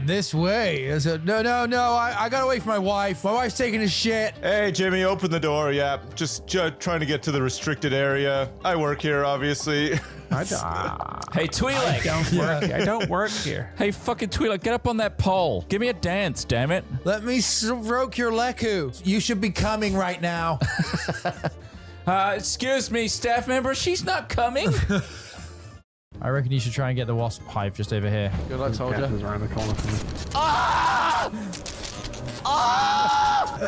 this way. I said, no, I got away from my wife. My wife's taking a shit. Hey, Jimmy, open the door. Yeah, just trying to get to the restricted area. I work here, obviously. Hey, Twi'lek. I don't work here. Hey, fucking Twi'lek, get up on that pole. Give me a dance, damn it. Let me stroke your leku. You should be coming right now. Excuse me, staff member, she's not coming. I reckon you should try and get the wasp hive just over here. Good luck, soldier. Around the corner from me. Ah! Ah!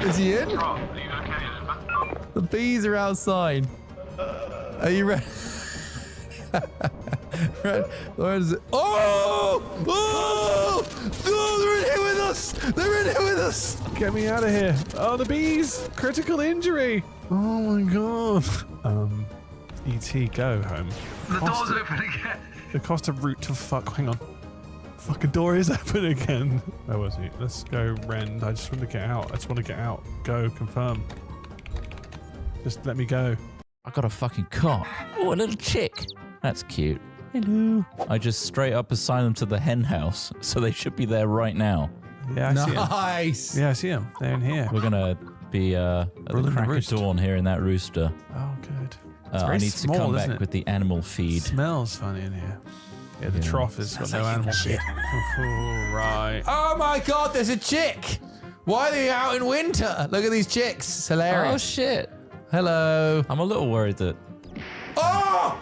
Is he in? The bees are outside. Are you ready? Where is it? Oh! Oh! Oh! They're in here with us! They're in here with us! Get me out of here. Oh, the bees. Critical injury. Oh my god. E.T. go home. The door's open again. The cost of route to fuck. Hang on. Fucking door is open again. Where was he? Let's go, Rend. I just want to get out. I just want to get out. Go, confirm. Just let me go. I got a fucking cock. Oh, a little chick. That's cute. Hello. I just straight up assign them to the hen house, so they should be there right now. Yeah, I see him. Nice. Yeah, I see him. They're in here. We're gonna be at the crack of dawn here in that rooster. Oh, good. I need to come back with the animal feed. Smells funny in here. Yeah, the trough has got no animal feed. Right. Oh my god, there's a chick. Why are they out in winter? Look at these chicks. It's hilarious. Oh shit. Hello. I'm a little worried that... Oh!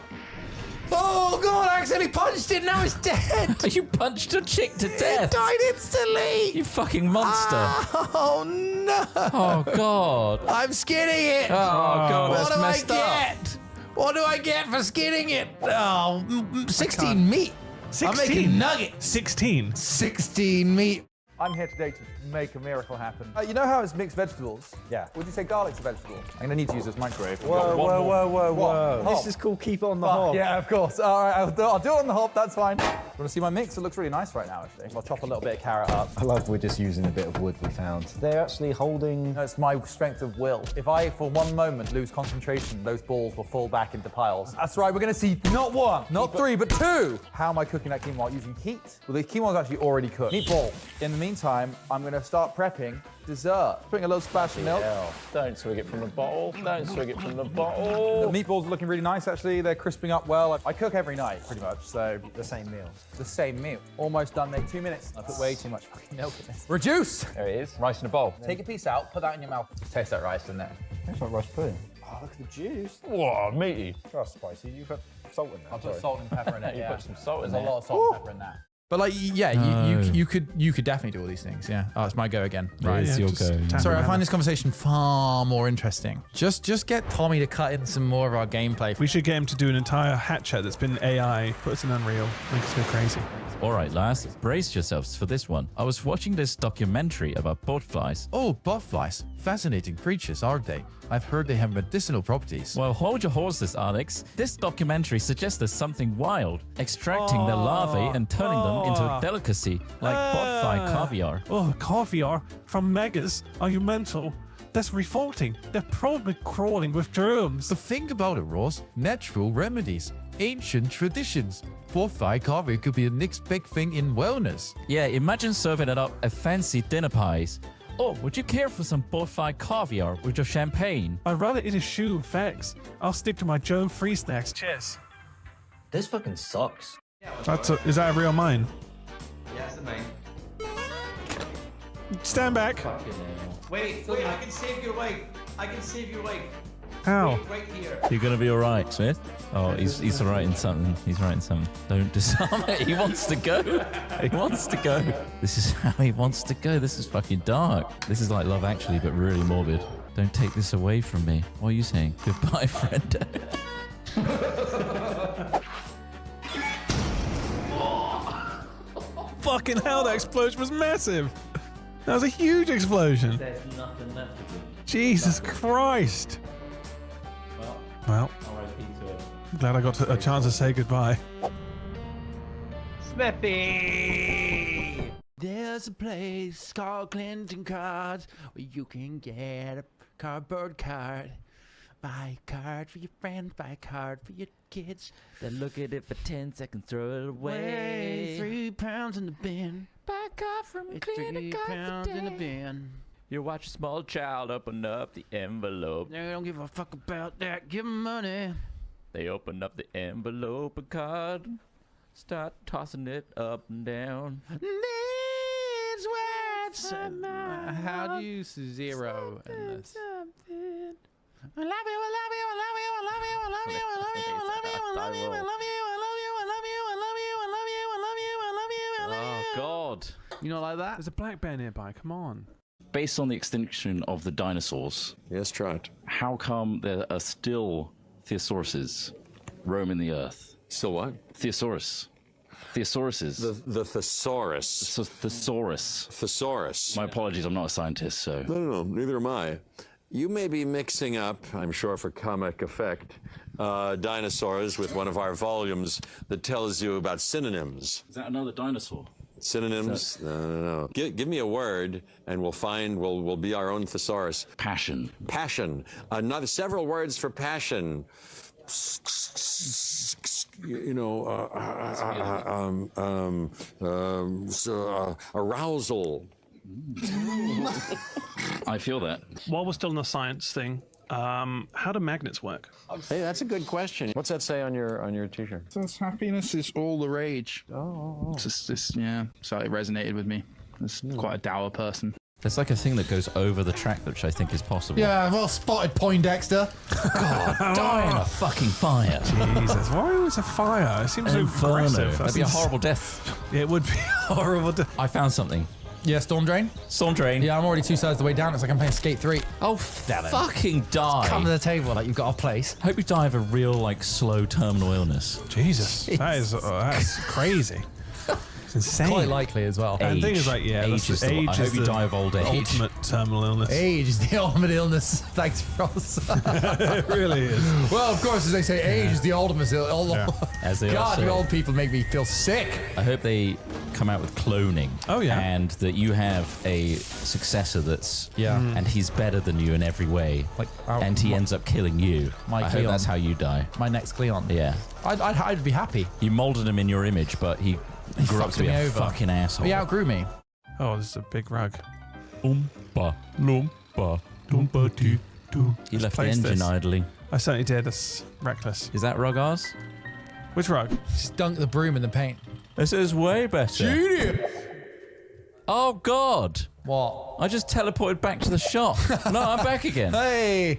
Oh god, I accidentally punched it, now it's dead! You punched a chick to death! It died instantly! You fucking monster! Oh no! Oh god! I'm skinning it! Oh god, that's messed up! What do I get for skinning it? Oh, 16 meat! 16? I'm making nuggets! 16? 16 meat! I'm here today to make a miracle happen. You know how it's mixed vegetables? Yeah. Would you say garlic's a vegetable? I'm gonna need to use this microwave. Whoa. This is called keep it on the hob. Yeah, of course. All right, I'll do it on the hob, that's fine. You wanna see my mix? It looks really nice right now, actually. I'll chop a little bit of carrot up. I love we're just using a bit of wood we found. They're actually holding... No, it's my strength of will. If I, for one moment, lose concentration, those balls will fall back into piles. That's right, we're gonna see not one, not three, but two. How am I cooking that quinoa? Using heat? Well, the quinoa is actually already cooked. Meatball. In the meantime, I'm gonna start prepping dessert. Putting a little splash of milk. Don't swig it from the bottle. Don't swig it from the bottle. The meatballs are looking really nice, actually. They're crisping up well. I cook every night, pretty much, so... The same meal. The same meal. Almost done, mate. 2 minutes. I put way too much fucking milk in this. Reduce! There it is. Rice in a bowl. Take a piece out, put that in your mouth. Taste that rice in there. That's like rice pudding. Oh, look at the juice. Whoa, meaty. That's spicy. You put salt in there. I put salt and pepper in it, You put some salt in There's there. a lot of salt and pepper in that. But like, yeah, you could definitely do all these things. Yeah. Oh, it's my go again. Right, it's your go. Sorry, I find this conversation far more interesting. Just get Tommy to cut in some more of our gameplay. We should get him to do an entire hat chat that's been AI. Put us in Unreal. Make us go crazy. All right, lads, brace yourselves for this one. I was watching this documentary about botflies. Oh, botflies. Fascinating creatures, aren't they? I've heard they have medicinal properties. Well, hold your horses, Alex. This documentary suggests there's something wild, extracting their larvae and turning them into a delicacy like botfly caviar. Oh, caviar from megas? Are you mental? That's revolting. They're probably crawling with germs. But think about it, Ross. Natural remedies. Ancient traditions. Botfly caviar could be the next big thing in wellness. Yeah, imagine serving it up at fancy dinner pies. Oh, would you care for some botfly caviar with your champagne? I'd rather eat a shoe with eggs. I'll stick to my germ-free snacks. Cheers. This fucking sucks. Is that a real mine? Yeah, it's the main. Stand back. Wait, I can save your wife. I can save your wife. How? Right here. You're gonna be all right, Smith. Oh, he's writing something. He's writing something. Don't disarm it. He wants to go. He wants to go. This is how he wants to go. This is fucking dark. This is like Love Actually, but really morbid. Don't take this away from me. What are you saying? Goodbye, friend. Fucking hell, that explosion was massive. That was a huge explosion. There's nothing left of it. Jesus Christ. Well, R.I.P. to it. glad I got a chance to say goodbye. Smithy! There's a place called Clinton Cards where you can get a cardboard card. Buy a card for your friend, buy a card for your kids that look at it for 10 seconds, throw it away. 3 pounds in the bin. Back off from It's 3 pounds in the bin. You watch a small child open up the envelope. They don't give a fuck about that. Give 'em money. They open up the envelope and card, start tossing it up and down. Needs words. How do you zero in this? I love you, I love you, I love you, I love you, I love you, I love you, I love you, I love you, I love you, I love you, I love you, I love you, I love you, I love you, I love you, I love you, I love you. Oh, God. You not like that? There's a black bear nearby. Come on. Based on the extinction of the dinosaurs, Yes, Trot. how come there are still thesauruses roaming the earth? Still what? Thesauruses. The thesaurus. Thesaurus. Thesaurus. My apologies, I'm not a scientist, so. No, neither am I. You may be mixing up, I'm sure for comic effect, dinosaurs with one of our volumes that tells you about synonyms. Is that another dinosaur? Synonyms? No. Give me a word, and we'll be our own thesaurus. Passion. Passion. Not several words for passion. Arousal. I feel that. While we're still in the science thing, how do magnets work? Hey, that's a good question. What's that say on your t-shirt? Since happiness is all the rage. Oh. Just yeah, so it resonated with me. It's quite a dour person. There's like a thing that goes over the track, which I think is possible. Yeah, well spotted, Poindexter. God, die in a fucking fire. Jesus, why was a fire? It seems so aggressive. That'd be a horrible death. It would be horrible. I found something. Yeah, Storm Drain. Storm Drain. Yeah, I'm already 2 sides the way down. It's like I'm playing Skate 3. Oh, Damn it. fucking die. Come to the table like you've got a place. Hope you die of a real, like, slow terminal illness. Jesus, that's crazy. It's insane. Quite likely as well. And the thing is, like, yeah, age is age I is hope you the die of old age. ultimate terminal illness. Age is the ultimate illness. Thanks, Ross. It really is. Well, of course, as they say, age is the ultimate illness. As they God, all say. you old people make me feel sick. I hope they come out with cloning. Oh, yeah. And that you have a successor that's... Yeah. And he's better than you in every way. Like, and he ends up killing you. My I hope Cleon. that's how you die. My next Cleon. Yeah. I'd be happy. You molded him in your image, but he grew up fucked to be me a over. fucking asshole. He outgrew me. Oh, this is a big rug. Oompa, loompa, doompa doo doo. You left the place engine this. idling. I certainly did. That's reckless. Is that rug ours? Which rug? Just dunk the broom in the paint. This is way better. Genius! Oh, God. What? I just teleported back to the shop. No, I'm back again. Hey!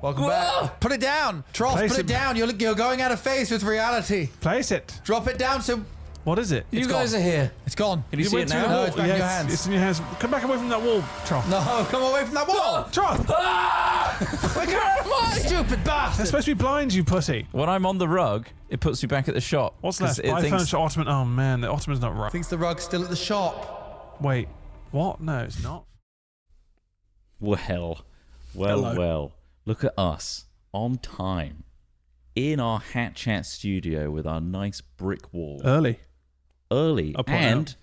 Welcome Whoa! back. Put it down. Tross, Place put it it- down. You're going out of phase with reality. Place it. Drop it down so... What is it? You guys are here. It's gone. Can you see it went through the now? No, wall. it's back in your hands. It's in your hands. Come back away from that wall, Troth. No, come away from that wall. Troth! Stupid bastard. They're supposed to be blind, you pussy. When I'm on the rug, it puts me back at the shop. What's 'Cause left? it Buy thinks- furniture, ottoman. Oh, man, the ottoman's not right. Thinks the rug's still at the shop. Wait, what? No, it's not. Well. Hello. Look at us. On time. In our Hat Chat studio with our nice brick wall. Early. Early. I'll point And out.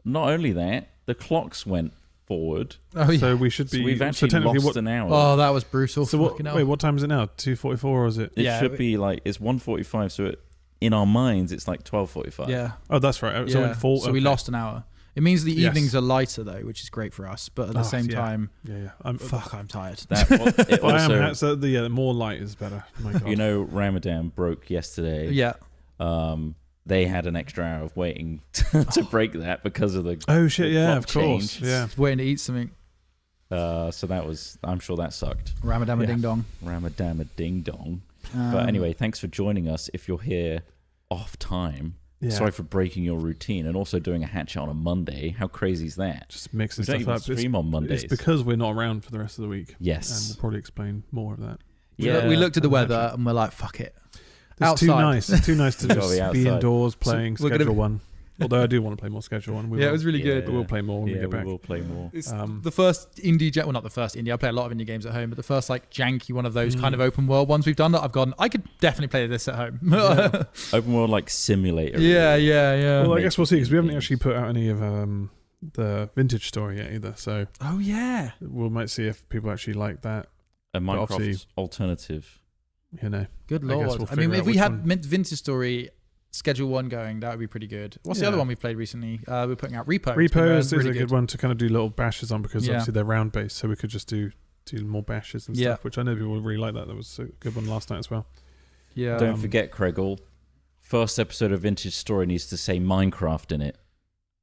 not only that, the clocks went forward. Oh, yeah. So we should So be. we've actually technically, lost an hour. Oh, that was brutal. So what? Fucking hell. Wait, what time is it now? 2:44, or is it? It Yeah, should be like, it's 1:45, so in our minds, it's like 12:45. Yeah. Oh, that's right. So Yeah. in full. So we okay. lost an hour. It means the Yes. evenings are lighter though, which is great for us. But at the Oh, same yeah. time, Yeah. fuck, I'm tired. It But I am. also, So the more light is better. My God. you know, Ramadan broke yesterday. Yeah. They had an extra hour of waiting to break that because of the Oh shit! the Yeah, clock of course. change. Yeah. Just waiting to eat something. So that was, I'm sure that sucked. Ramadama Yeah. ding dong. Ramadama ding dong. But anyway, thanks for joining us. If you're here off time, Yeah. sorry for breaking your routine and also doing a hatch on a Monday. How crazy is that? Just mixing We don't stuff even up. stream on Mondays. It's because we're not around for the rest of the week. Yes. And we'll probably explain more of that. Yeah. We looked at the weather and we're like, fuck it. It's too Outside. nice. It's too nice to Gotta just be be outside. indoors playing we're gonna Schedule be- 1. Although I do want to play more Schedule 1. We Yeah, will. it was really good. But we'll play more when we Yeah, get back. we will play more. It's Um, the first indie, well, not the first indie. I play a lot of indie games at home, but the first like janky one of those kind of open world ones we've done that I've gone, I could definitely play this at home. Yeah, Open world like simulator. yeah. Well, I Make guess we'll see because we haven't games. actually put out any of the vintage story yet either. So Oh yeah. we might see if people actually like that. A Minecraft obviously- alternative. you know. Good I guess lord. we'll I mean, figure if out we which had one. Vintage Story Schedule 1 going, that would be pretty good. What's the Yeah. other one we played recently? We're putting out Repo. It's been, Repo is really a good one to kind of do little bashes on because Yeah. obviously they're round based, so we could just do more bashes and Yeah. stuff, which I know people would really like that. That was a good one last night as well. Yeah. Don't forget, Craigle. First episode of Vintage Story needs to say Minecraft in it.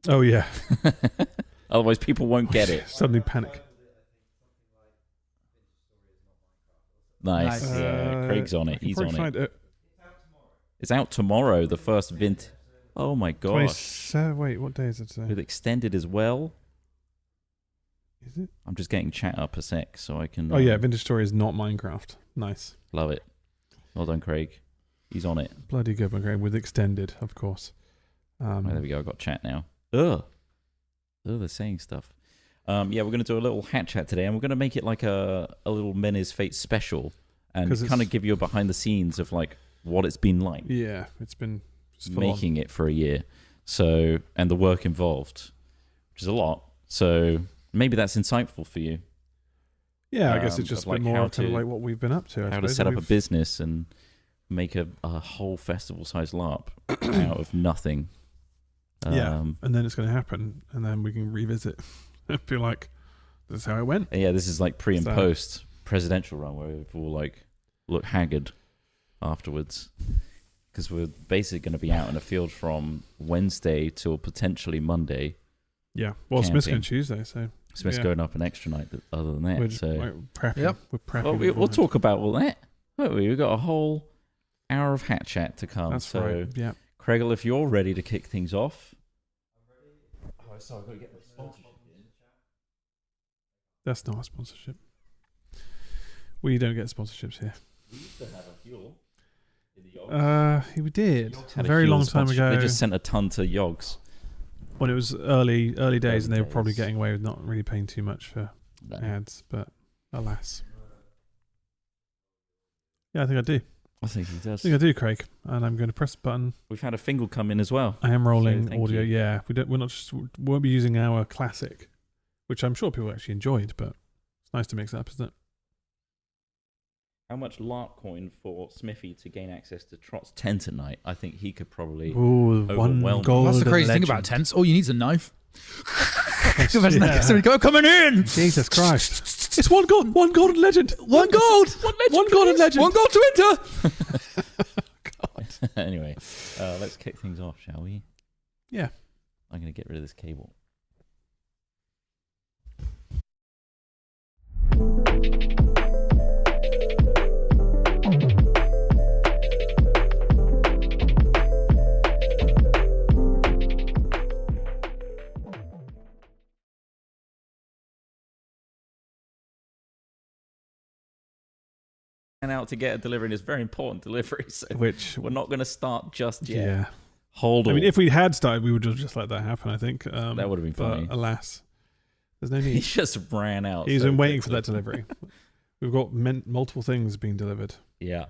Oh yeah. Otherwise, people won't get it. Suddenly panic. Nice. Yeah, Craig's on it. He's on it. It's out tomorrow. The first Vint. Oh my gosh. Wait, what day is it today? With extended as well. Is it? I'm just getting chat up a sec so I can. Oh yeah, Vintage Story is not Minecraft. Nice. Love it. Well done, Craig. He's on it. Bloody good one, Craig. With extended, of course. Oh, there we go. I got chat now. Ugh, they're saying stuff. Yeah, we're going to do a little hat chat today, and we're going to make it like a little Menace Fate special, and kind of give you a behind the scenes of like what it's been like. Yeah, it's been making it for a year. So, and the work involved, which is a lot. So maybe that's insightful for you. Yeah, I guess it's just a bit more kind of like what we've been up to. How to set up a business and make a whole festival-sized LARP out of nothing. Yeah, and then it's going to happen, and then we can revisit. I feel like this is how it went. Yeah, this is like pre and post presidential run where we've all like look haggard afterwards, because we're basically going to be out in the field from Wednesday till potentially Monday. Yeah, well, Smith's going Tuesday, so Smith's going up an extra night. Other than that, we're prepping. Yep. We're prepping. Well, we'll talk about all that, won't we? We've got a whole hour of hat chat to come. That's so, right. Yeah, Craigle, if you're ready to kick things off. Oh, sorry, I've got to get my sponsorship in. That's not a sponsorship. We don't get sponsorships here. We used to have a fuel in the Yogs. We did a very long time ago. They just sent a ton to Yogs. When it was early days, and they were probably getting away with not really paying too much for ads, but alas. Yeah, I think I do. I think he does. I think I do, Craig, and I'm going to press the button. We've had a Fingal come in as well. I am rolling So audio. you. Yeah, we won't be using our classic, which I'm sure people actually enjoyed, but it's nice to mix it up, isn't it? How much LARP coin for Smithy to gain access to Trot's tent at night? I think he could probably one gold. That's the crazy thing about tents. All you need is a knife. Somebody go, coming in! Jesus Christ. It's one golden legend. One gold! One golden legend. One gold to enter! God. Anyway, let's kick things off, shall we? Yeah. I'm going to get rid of this cable. Out to get a delivery, and it's very important delivery, so which we're not going to start just yet. Yeah. Hold on. I mean, if we had started, we would have just let that happen, I think. That would have been funny. But alas, there's no need. He just ran out. He's been waiting for that delivery. We've got multiple things being delivered. Yeah.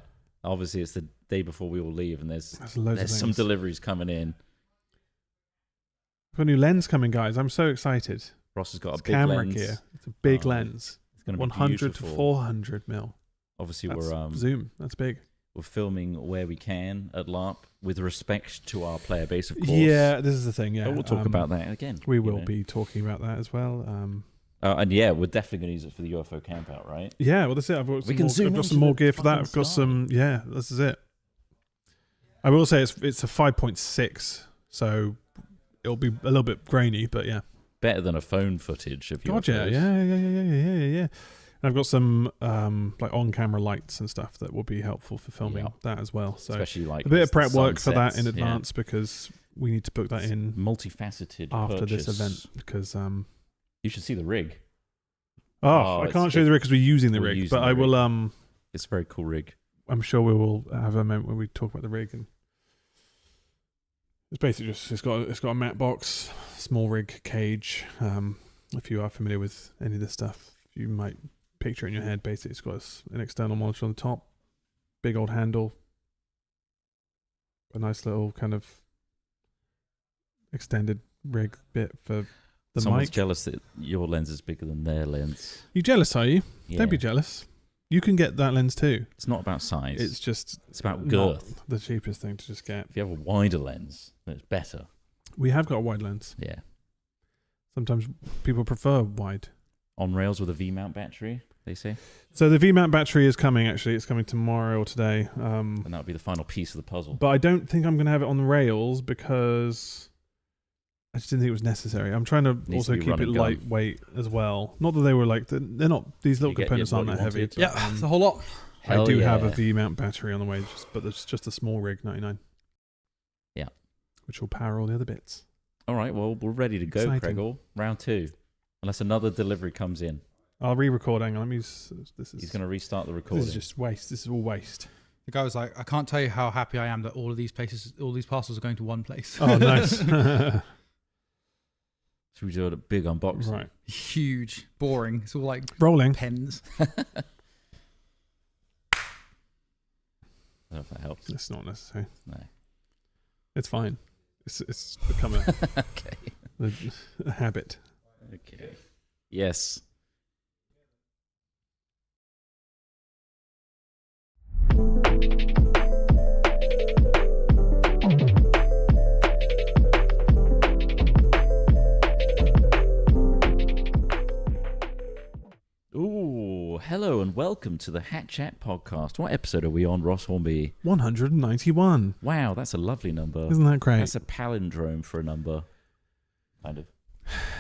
Obviously, it's the day before we all leave, and there's loads some of deliveries coming in. We've got a new lens coming, guys. I'm so excited. Ross has got it's a big camera lens. gear. It's a big lens. It's going to be 100 beautiful. to 400 mil. Obviously, That's we're zoom. That's big. We're filming where we can at LARP with respect to our player base, of course. Yeah, this is the thing. Yeah, but we'll talk about that again. We will be talking about that as well. And yeah, we're definitely going to use it for the UFO campout, right? Yeah, well, that's it. I've got We I've got some more gear for that. I've got some. Yeah, this is it. I will say it's a 5.6, so it'll be a little bit grainy, but yeah. Better than a phone footage of God, UFOs. yeah. And I've got some like on-camera lights and stuff that will be helpful for filming that as well. So especially like a bit of prep the work for that in sunsets, advance because we need to book that in multifaceted after purchase. this event because you should see the rig. I can't show you the rig because we're using the rig, but I will. It's a very cool rig. I'm sure we will have a moment where we talk about the rig, and it's basically just it's got a mat box, small rig cage. If you are familiar with any of this stuff, you might picture it in your head. Basically, it's got an external monitor on the top, big old handle, a nice little kind of extended rig bit for the Someone's mic. jealous that your lens is bigger than their lens. You jealous, are you? Yeah. Don't be jealous. You can get that lens too. It's not about size. It's about not girth. the cheapest thing to just get. If you have a wider lens, then it's better. We have got a wide lens. Yeah. Sometimes people prefer wide. On rails with a V-mount battery, they say. So the V-mount battery is coming, actually. It's coming tomorrow or today. And that'll be the final piece of the puzzle. But I don't think I'm going to have it on the rails because I just didn't think it was necessary. I'm trying to Needs also to be keep run it and gun. lightweight as well. Not that they were like, they're not, these little You get components what aren't you that heavy. wanted. But, Yeah, it's a whole lot. I Hell do have a yeah. V-mount battery on the way, but it's just a small rig, 99. Yeah. Which will power all the other bits. All right, well, we're ready to go, Exciting. Craigle. Round 2. Unless another delivery comes in. I'll re-record. Hang on, let me use this. He's going to restart the recording. This is just waste. This is all waste. The guy was like, I can't tell you how happy I am that all these parcels are going to one place. Oh, nice. Should we do a big unboxing? Right. Huge, boring. It's all like rolling pens. I don't know if that helps. It's not necessary. No. It's fine. It's become a, Okay. a habit. Okay. Yes. Ooh, hello and welcome to the Hat Chat podcast. What episode are we on, Ross Hornby? 191. Wow, that's a lovely number. Isn't that great? That's a palindrome for a number. Kind of.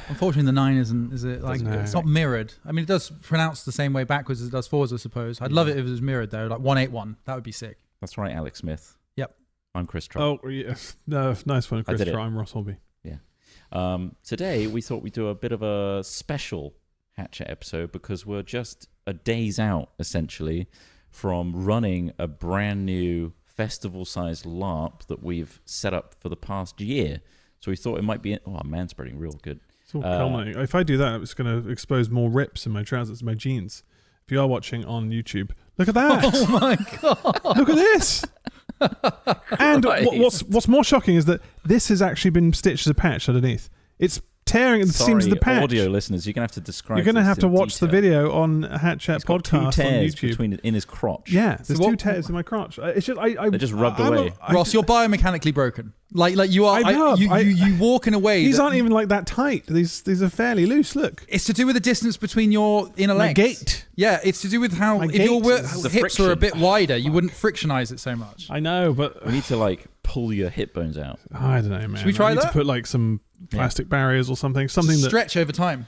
Unfortunately, the 9 isn't. Is it like No. it's not mirrored? I mean, it does pronounce the same way backwards as it does forwards, I suppose. I'd love it if it was mirrored though, like 181. That would be sick. That's right, Alex Smith. Yep. I'm Chris Trott. Oh, yes. No, nice one, I did Christopher. it. I'm Ross Holby. Yeah. Today we thought we'd do a bit of a special Hat Chat episode because we're just a days out, essentially, from running a brand new festival-sized LARP that we've set up for the past year. So we thought it might be... Oh, I'm man-spreading real good. It's all culminating. If I do that, it's going to expose more rips in my trousers, my jeans. If you are watching on YouTube, look at that. Oh my god! Look at this. And Right. what's more shocking is that this has actually been stitched as a patch underneath. It's tearing at the seams of the patch. Audio listeners, you're going to have to describe You're going to this have to in watch the detail. video on Hat Chat He's got podcast two tears on YouTube. between in his crotch. Yeah, there's So two what- tears in my crotch. It's just I They just rubbed away. Ross, you're biomechanically broken. Like you are. I know. You walk in a way. These that- aren't even like that tight. These are fairly loose. Look. It's to do with the distance between your inner My legs. gait. Yeah, it's to do with how My if your gait is the hips were a friction. bit wider, you wouldn't frictionize it so much. I know, but We need to, like, pull your hip bones out. I don't know, man. Should we try I need that? to put like some plastic barriers or something. Something that Stretch over time,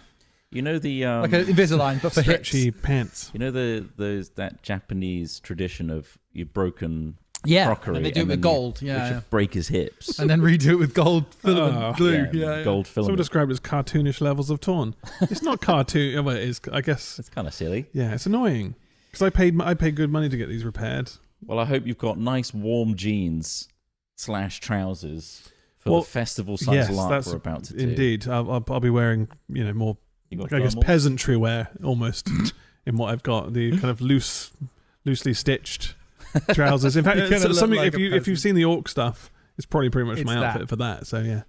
You know the... like an Invisalign, but for hips. stretchy pants. You know that Japanese tradition of you broken Yeah, crockery and they do it with then gold. you Yeah, should break his hips. and then redo it with gold filament Oh. glue. Yeah, gold Someone filament. described it as cartoonish levels of torn. It's not cartoon. Well, it is. I guess. It's kind of silly. Yeah, it's annoying because I paid good money to get these repaired. Well, I hope you've got nice warm jeans / trousers for Well, the festival-sized Yes, LARP that's we're about to do. indeed. I'll be wearing more. You got I guess thermals? peasantry wear almost in what I've got. The kind of loosely stitched trousers. In fact, You're gonna it's look something like if a you've peasant. seen the orc stuff, it's probably pretty much It's my that. outfit for that. So yeah,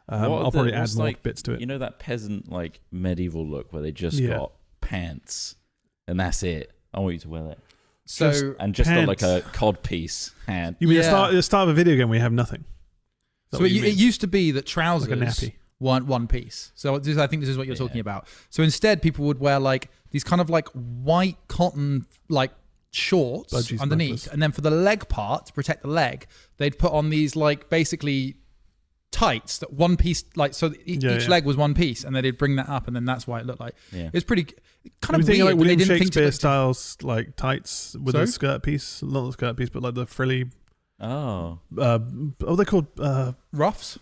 What are I'll probably add what's more like, bits to it. You know that peasant, like, medieval look where they just Yeah. got pants and that's it? I want you to wear that. So And just got, like, pants. a codpiece hat. You mean Yeah. the start of a video game we have nothing? Is that So what you it mean? used to be that trousers Like a nappy. weren't one piece. So I think this is what you're talking about. So instead, people would wear like these kind of like white cotton like shorts Budgie underneath, smugglers. and then for the leg part to protect the leg, they'd put on these like basically tights that one piece like so each Yeah. leg was one piece, and then they'd bring that up, and then that's why it looked like Yeah. it's pretty kind I'm of thinking weird. like but they William didn't think to Shakespeare look- styles like tights with Sorry? a skirt piece, not the skirt piece, but like the frilly. Oh. They're called ruffs,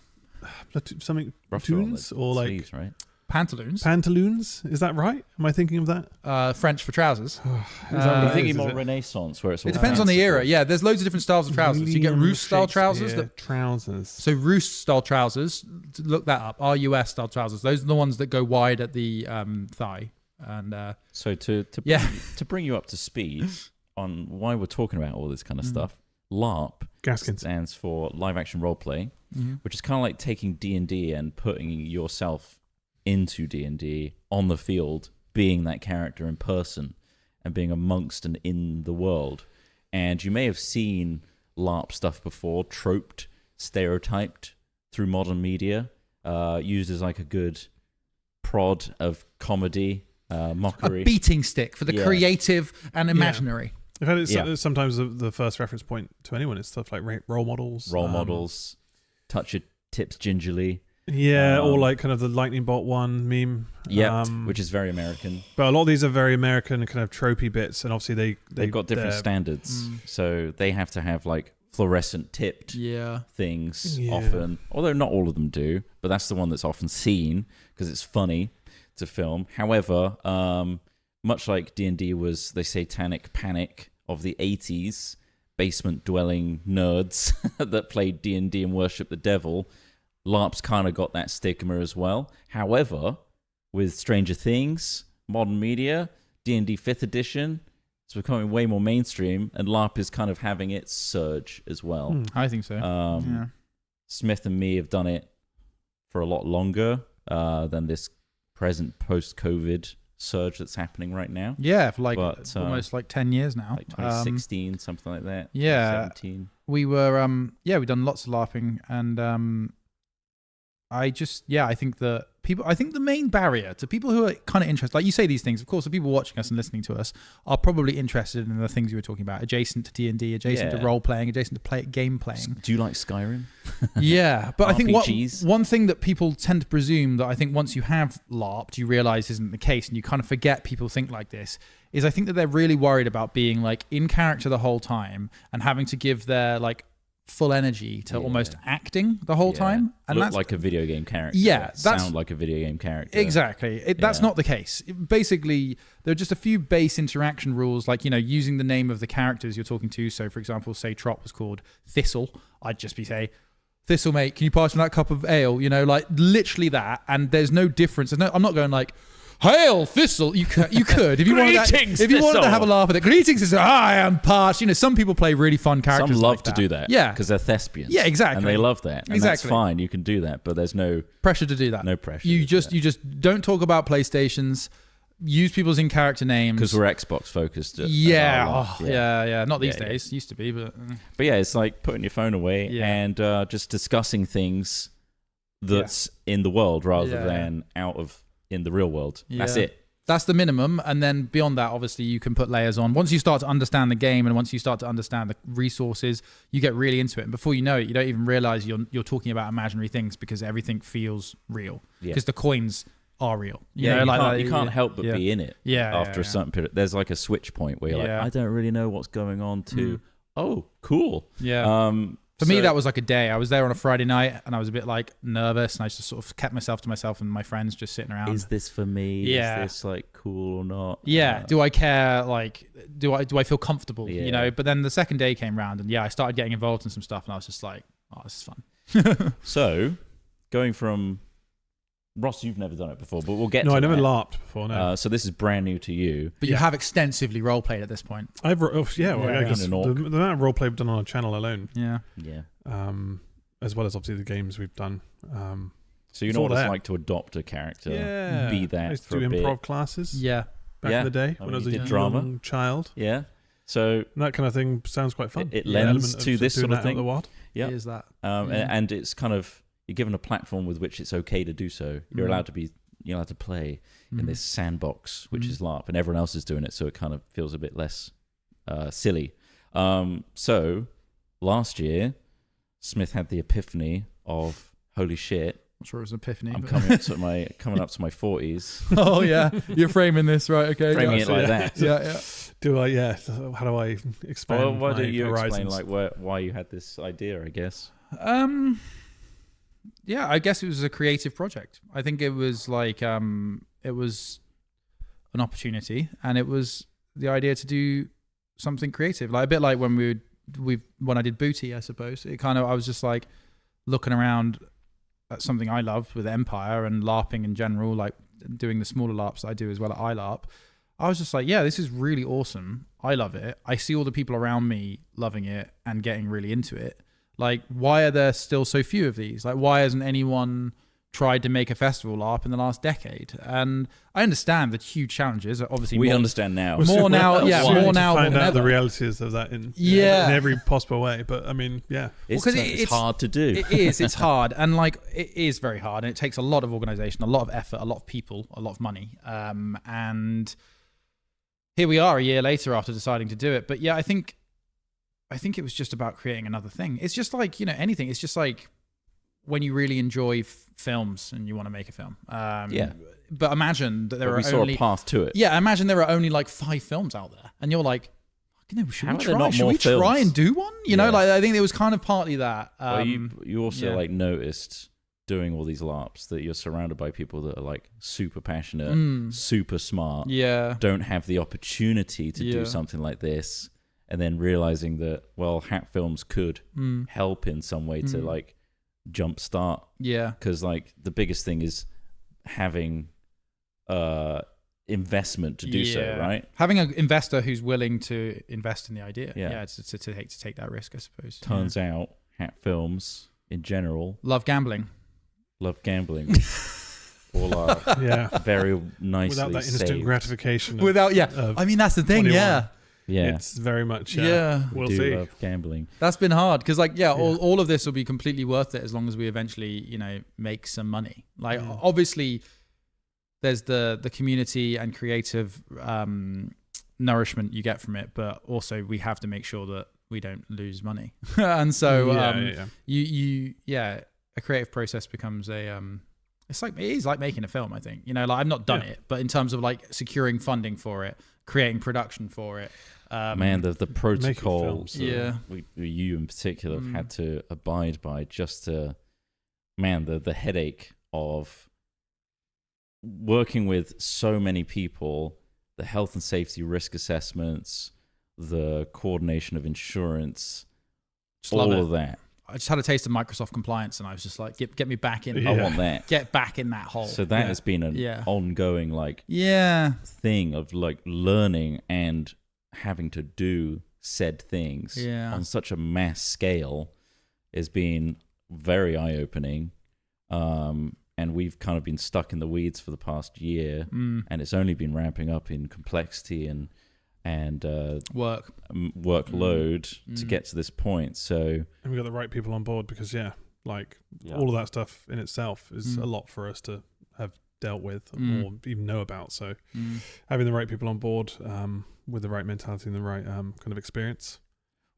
something Ruffs are on tunes the or like sleeves, right? pantaloons, pantaloons. Is that right? Am I thinking of that? French for trousers. Is that what I'm it thinking is more it? Renaissance, where it's all It depends on the fanciful. era. Yeah, there's loads of different styles of trousers. You get William roost style trousers. Shakespeare That, trousers. so roost style trousers. Look that up. RUS style trousers. Those are the ones that go wide at the thigh. And So to Yeah. bring you up to speed on why we're talking about all this kind of stuff, LARP Gaskins. stands for live action roleplay, Mhm. which is kind of like taking D&D and putting yourself into D&D on the field, being that character in person. and being amongst and in the world. And you may have seen LARP stuff before, troped, stereotyped through modern media, used as like a good prod of comedy, mockery. A beating stick for the creative and imaginary. I've heard it's sometimes the first reference point to anyone is stuff like role models. Role models, touch your tips gingerly. Yeah, or like kind of the lightning bolt one meme. Yeah, which is very American. But a lot of these are very American kind of tropey bits, and obviously they've got different standards. So they have to have like fluorescent tipped things often, although not all of them do, but that's the one that's often seen because it's funny to film. However, much like D&D was the satanic panic of the 80s, basement dwelling nerds that played D&D and worshiped the devil, LARP's kind of got that stigma as well. However, with Stranger Things, modern media, D&D 5th edition, it's becoming way more mainstream, and LARP is kind of having its surge as well. I think so. Smith and me have done it for a lot longer than this present post-COVID surge that's happening right now. Yeah, for like almost like 10 years now. Like 2016, something like that. Yeah. 17. We were, we've done lots of LARPing, and I think that I think the main barrier to people who are kind of interested, like you say these things, of course, the people watching us and listening to us are probably interested in the things you were talking about, adjacent to D&D, adjacent to role playing, adjacent to game playing. Do you like Skyrim? Yeah, but I think RPGs? one thing that people tend to presume that I think once you have LARPed, you realize isn't the case, and you kind of forget people think like this, is I think that they're really worried about being like in character the whole time and having to give their like full energy to almost acting the whole time, and look that's like a video game character. Sound like a video game character. Exactly. That's not the case. Basically, there are just a few base interaction rules, like using the name of the characters you're talking to. So, for example, say Trot was called Thistle, I'd just be say, Thistle, mate, can you pass me that cup of ale? Like literally that, and there's no difference. I'm not going like, hail Thistle. You could if you wanted to have a laugh at it. Greetings, Thistle. I am parched. Some people play really fun characters. Some love like to that. do that. Yeah, because they're thespians. Yeah, exactly. And they love that. And that's fine. You can do that, but there's no pressure to do that. No pressure. You just don't talk about PlayStations. Use people's in character names because we're Xbox focused. Yeah. Not these days. Used to be, but yeah, it's like putting your phone away and just discussing things that's in the world rather than in the real world. That's it. That's the minimum, and then beyond that, obviously, you can put layers on. Once you start to understand the game, and once you start to understand the resources, you get really into it. And before you know it, you don't even realize you're talking about imaginary things because everything feels real. Because the coins are real. You can't help but be in it. After a certain period, there's like a switch point where you're like, I don't really know what's going on. Oh, cool. Yeah. For me, that was like a day. I was there on a Friday night, and I was a bit like nervous, and I just sort of kept myself to myself and my friends just sitting around. Is this for me? Yeah. Is this like cool or not? Yeah. Do I care? Like, do I feel comfortable? But then the second day came round, and I started getting involved in some stuff, and I was just like, oh, this is fun. So, going from Ross, you've never done it before, but we'll get to I that. never LARPed before, no. So this is brand new to you. But you have extensively roleplayed at this point. I guess the amount of roleplay we've done on our channel alone. Yeah. As well as obviously the games we've done. So you know what it's like to adopt a character, be that I used for to a do bit. improv classes. Yeah. Back in the day when I was a young child. Yeah. So and that kind of thing sounds quite fun. It lends to this sort of thing. Yeah. Is that? And it's kind of, you're given a platform with which it's okay to do so. You're allowed to play in this sandbox, which is LARP, and everyone else is doing it, so it kind of feels a bit less silly. So last year, Smith had the epiphany of, holy shit, I'm sure it was an epiphany. I'm coming up to my 40s. Oh yeah, you're framing this right? Okay, framing it like that. Yeah. Do I? Yeah. How do I expand? Well, why don't you horizons? explain why you had this idea? I guess. Yeah, I guess it was a creative project. I think it was like it was an opportunity, and it was the idea to do something creative, like a bit like when when I did Booty, I suppose. I was just like looking around at something I loved with Empire and LARPing in general, like doing the smaller LARPs that I do as well at iLARP. I was just like, yeah, this is really awesome. I love it. I see all the people around me loving it and getting really into it. Like, why are there still so few of these? Like, why hasn't anyone tried to make a festival LARP in the last decade. And I understand the huge challenges. Obviously, We understand now. More now, yeah, Soon more to now find than out ever. the realities of that in every possible way. But I mean, yeah, It's hard to do. It is. It's hard, and like it is very hard, and it takes a lot of organization, a lot of effort, a lot of people, a lot of money. And here we are a year later after deciding to do it. But yeah, I think it was just about creating another thing. It's just like, you know, anything. It's just like when you really enjoy films and you want to make a film. Yeah. But imagine that there are we saw only a path to it. Yeah, imagine there are only like 5 films out there, and you're like, you know, should How we are there try? not Should more we try films? and do one? You know, like I think it was kind of partly that. Well, you also yeah. like noticed doing all these LARPs that you're surrounded by people that are like super passionate, super smart, don't have the opportunity to do something like this, and then realizing that, well, Hat Films could help in some way to like jumpstart. Yeah. Because like the biggest thing is having investment to do so, right? Having an investor who's willing to invest in the idea. Yeah. To take that risk, I suppose. Turns out Hat Films in general love gambling. All are very nicely without that instant saved. gratification. I mean, that's the thing. 21. Yeah, it's very much. I We'll do see. love gambling. That's been hard because, like, all of this will be completely worth it as long as we eventually, you know, make some money. Like, obviously, there's the community and creative nourishment you get from it, but also we have to make sure that we don't lose money. And so, a creative process becomes it is like making a film. I think, you know, like I've not done it, but in terms of like securing funding for it, creating production for it, man, the protocols that you in particular have had to abide by, just to, man, the headache of working with so many people, the health and safety risk assessments, the coordination of insurance, all of that. I just had a taste of Microsoft compliance, and I was just like, get me back in. I want that. Get back in that hole. So that has been an ongoing thing of like learning and having to do said things on such a mass scale has been very eye-opening. And we've kind of been stuck in the weeds for the past year, and it's only been ramping up in complexity and workload to get to this point. So, and we got the right people on board because all of that stuff in itself is a lot for us to have dealt with or even know about. So having the right people on board with the right mentality and the right kind of experience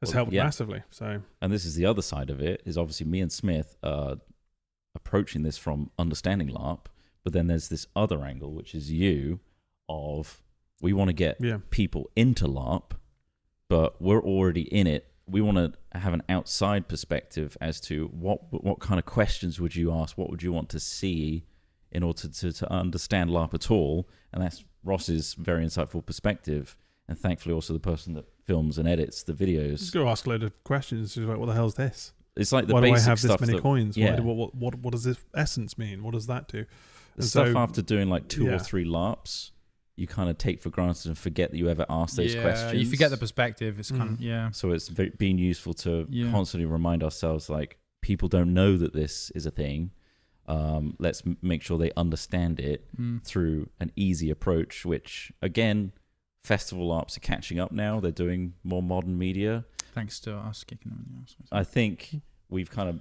has helped massively. So, and this is the other side of it, is obviously me and Smith are approaching this from understanding LARP, but then there's this other angle, which is we want to get people into LARP, but we're already in it. We want to have an outside perspective as to what kind of questions would you ask, what would you want to see in order to understand LARP at all. And that's Ross's very insightful perspective, and thankfully also the person that films and edits the videos. Just go ask a load of questions. Like, what the hell is this? It's like why do I have stuff this many coins? Yeah. What does this essence mean? What does that do? The stuff after doing like 2 or 3 LARPs, you kind of take for granted and forget that you ever asked those questions. You forget the perspective. It's kind of, So it's been useful to constantly remind ourselves, like, people don't know that this is a thing. Let's make sure they understand it through an easy approach, which, again, festival LARPs are catching up now. They're doing more modern media. Thanks to us kicking them in the ass. I think we've kind of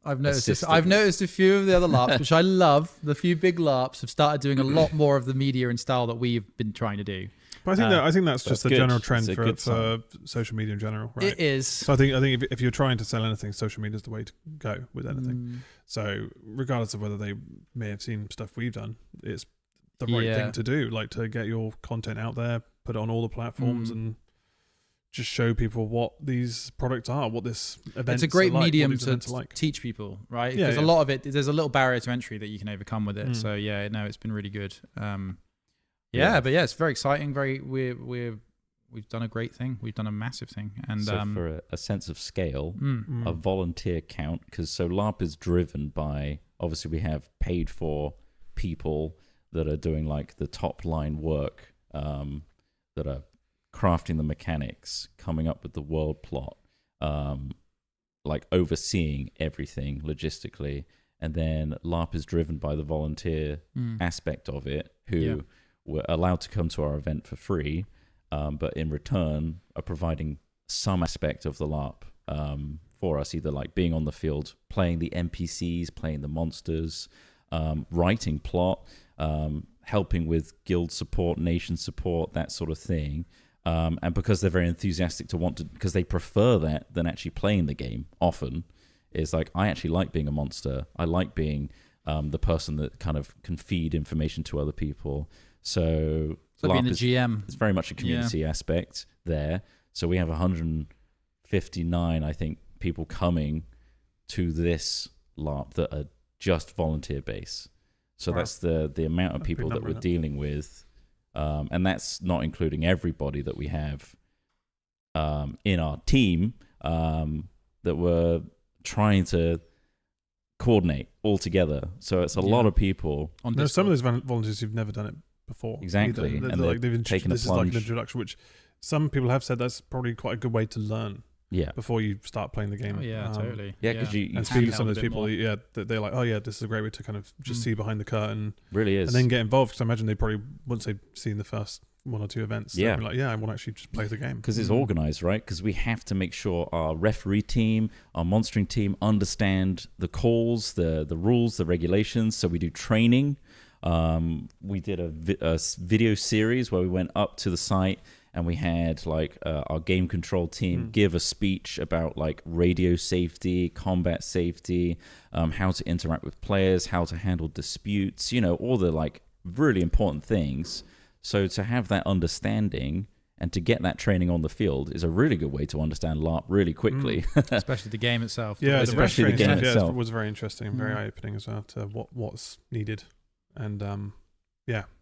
I've noticed a few of the other LARPs, which I love. The few big LARPs have started doing a lot more of the media and style that we've been trying to do. But I think that's just the general trend for social media in general, right? It is. So I think if you're trying to sell anything, social media is the way to go with anything. So regardless of whether they may have seen stuff we've done, it's the right thing to do, like to get your content out there, put it on all the platforms, and just show people what these products are, what this event. It's a great medium to teach people, right? Because a lot of it, there's a little barrier to entry that you can overcome with it. So it's been really good. But it's very exciting. We've done a great thing. We've done a massive thing. And so for a sense of scale, a volunteer count, because LARP is driven by, obviously we have paid for people that are doing like the top line work, that are crafting the mechanics, coming up with the world plot, like overseeing everything logistically. and then LARP is driven by the volunteer aspect of it, who were allowed to come to our event for free, but in return are providing some aspect of the LARP for us, either like being on the field, playing the NPCs, playing the monsters, writing plot, helping with guild support, nation support, that sort of thing. And because they're very enthusiastic because they prefer that than actually playing the game often, is like, I actually like being a monster. I like being the person that kind of can feed information to other people. So being the GM. It's very much a community aspect there. So we have 159, I think, people coming to this LARP that are just volunteer base. So that's the amount of people that we're dealing with. And that's not including everybody that we have in our team that we're trying to coordinate all together. So it's a lot of people. There's some of those volunteers who've never done it before. Exactly. And they've taken a plunge. This is like an introduction, which some people have said that's probably quite a good way to learn. Yeah. Before you start playing the game. Oh, yeah, totally. Yeah, because you and speaking to some of those people, they're like, oh yeah, this is a great way to kind of just see behind the curtain. Really is. And then get involved, because I imagine they probably, once they've seen the first one or two events, they'll be like, yeah, I want to actually just play the game. Because it's organized, right? Because we have to make sure our referee team, our monstering team understand the calls, the rules, the regulations. So we do training. We did a video series where we went up to the site and we had like our game control team give a speech about like radio safety, combat safety, how to interact with players, how to handle disputes, all the like really important things. So to have that understanding and to get that training on the field is a really good way to understand LARP really quickly. Especially the game itself. Yeah, especially the game itself. It was very interesting and very eye-opening as well to what's needed. And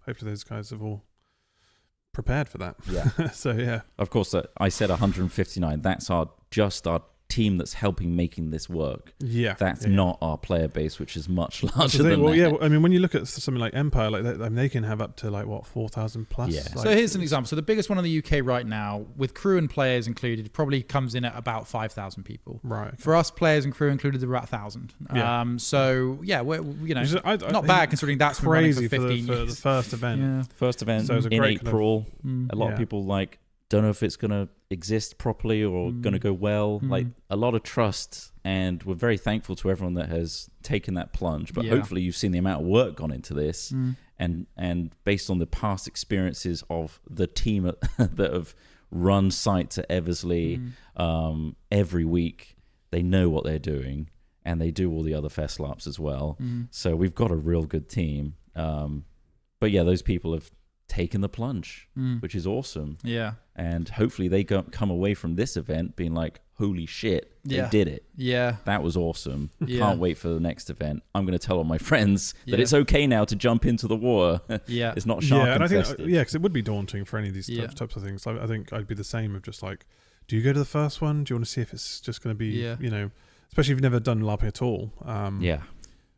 hopefully those guys have all prepared for that. Yeah. So yeah. Of course, I said 159. That's just our team that's helping making this work. Yeah. That's not our player base, which is much larger than that. Yeah. I mean, when you look at something like Empire, like that, I mean, they can have up to like 4,000 plus. Yeah. So here's an example. So the biggest one in the UK right now, with crew and players included, probably comes in at about 5,000 people. Right. Okay. For us, players and crew included, they're about 1,000. Yeah. So yeah, we're not bad considering that's crazy been running for 15 for the first event. Yeah. First event So in April. A lot of people don't know if it's going to exist properly or going to go well. Like a lot of trust, and we're very thankful to everyone that has taken that plunge. But hopefully you've seen the amount of work gone into this, and based on the past experiences of the team that have run sites at Eversley every week, they know what they're doing, and they do all the other Fest LARPs as well. So we've got a real good team. But yeah, those people have taken the plunge, which is awesome. Yeah. And hopefully they come away from this event being like, holy shit, they did it. Yeah. That was awesome. Yeah. Can't wait for the next event. I'm going to tell all my friends that it's okay now to jump into the water. Yeah. It's not shark infested. I think, because it would be daunting for any of these types of things. I think I'd be the same of just like, do you go to the first one? Do you want to see if it's just going to be, especially if you've never done LARPing at all.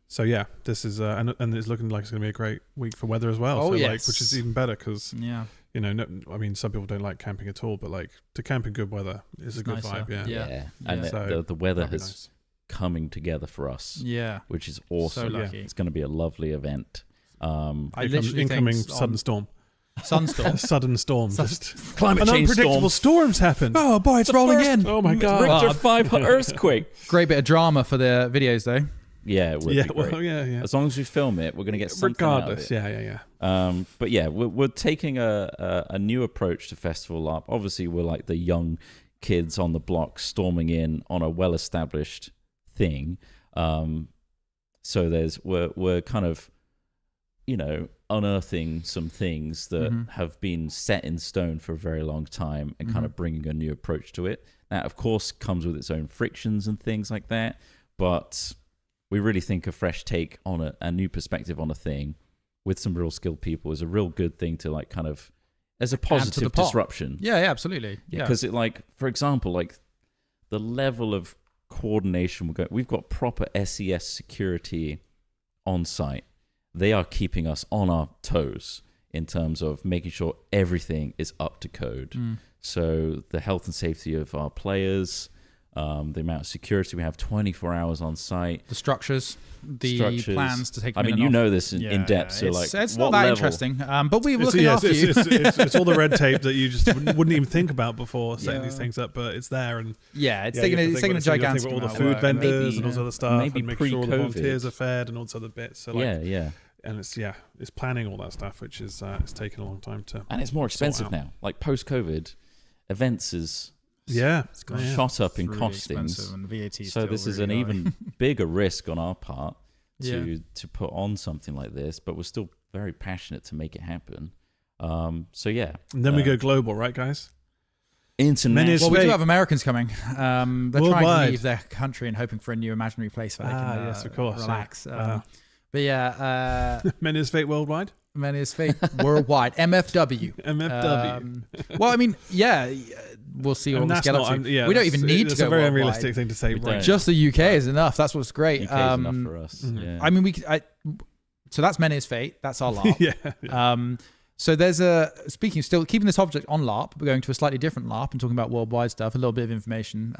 So yeah, this is and it's looking like it's going to be a great week for weather as well. Oh, so yes. like, which is even better because I mean, some people don't like camping at all, but like to camp in good weather is a good vibe. Yeah. And So the weather that'd be has nice. coming together for us. Yeah. Which is awesome. So lucky. It's going to be a lovely event. Incoming sudden storm. Sunstorm. Sudden storm. Just Climate change unpredictable storms happen. Oh boy, it's rolling in. Oh my god. Richter 5 earthquake. Great bit of drama for the videos though. Yeah, it would be great. Well, yeah. As long as we film it, we're going to get something Regardless, out of it. yeah. But yeah, we're taking a new approach to Festival LARP. Obviously, we're like the young kids on the block storming in on a well-established thing. So we're kind of, unearthing some things that have been set in stone for a very long time and kind of bringing a new approach to it. That, of course, comes with its own frictions and things like that, but we really think a fresh take on a new perspective on a thing with some real skilled people is a real good thing to like kind of as a positive disruption. Yeah, absolutely. Yeah, because it for example, the level of coordination we've got proper SES security on site. They are keeping us on our toes in terms of making sure everything is up to code. So the health and safety of our players, the amount of security we have, 24 hours on site. The structures, the plans to take them I mean, in you and know off. this in depth. So it's what not that level? interesting, but we're looking after you. It's all the red tape that you just wouldn't even think about before setting these things up, but it's there. And it's taking a gigantic all the amount of food work. vendors and all this other stuff, maybe and make sure all the pre-COVID. volunteers are fed and all this other bits. So like, yeah. And it's planning all that stuff, which is it's taken a long time to. And it's more sort expensive out. now. Like post-COVID, events is it's shot up in Really costings. expensive, and VAT So still this is really an high. even bigger risk on our part Yeah. to put on something like this, but we're still very passionate to make it happen. So yeah. And then we go global, right, guys? International. Well, we do have Americans coming. They're trying to Worldwide. leave their country and hoping for a new imaginary place where they can yes, of course, relax. yeah. But yeah, Men is Fate Worldwide. Men is Fate Worldwide. MFW. MFW. Well, I mean, we'll see what we that's get up not- to. yeah, we don't that's- even need to it's go a very worldwide. unrealistic thing to say. We Right. don't. Just the UK is enough. That's what's great. UK is enough for us. Yeah. I mean, so that's Men is Fate. That's our LARP. Yeah. So there's still keeping this object on LARP, but going to a slightly different LARP and talking about worldwide stuff, a little bit of information.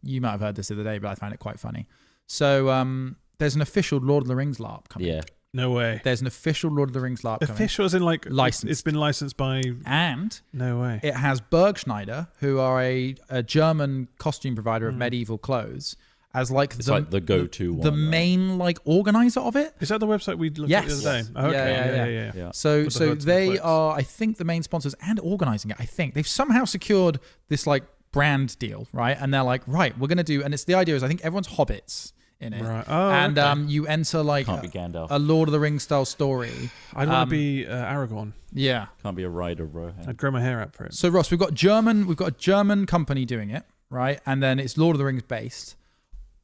You might have heard this the other day, but I found it quite funny. So there's an official Lord of the Rings LARP coming. Yeah. No way. There's an official Lord of the Rings LARP coming. Official as in like licensed. It's been licensed by. And No way. it has Bergschneider, who are a German costume provider of medieval clothes, as like It's like the go-to the one, right? main like organizer of it. Is that the website we looked Yes. at the other day? Yes. Oh, okay. Yeah. Yeah. So With the so hoods and the they cloaks. are, I think, the main sponsors and organizing it. I think they've somehow secured this like brand deal, right? And they're like, right, we're gonna do, and it's the idea is I think everyone's hobbits in it, Right. Oh, and okay. you enter like Can't be Gandalf. a Lord of the Rings style story. I'd want to be Aragorn. Yeah. Can't be a rider Rohan. I'd grow my hair out for it. So Ross, we've got a German company doing it, right? And then it's Lord of the Rings based.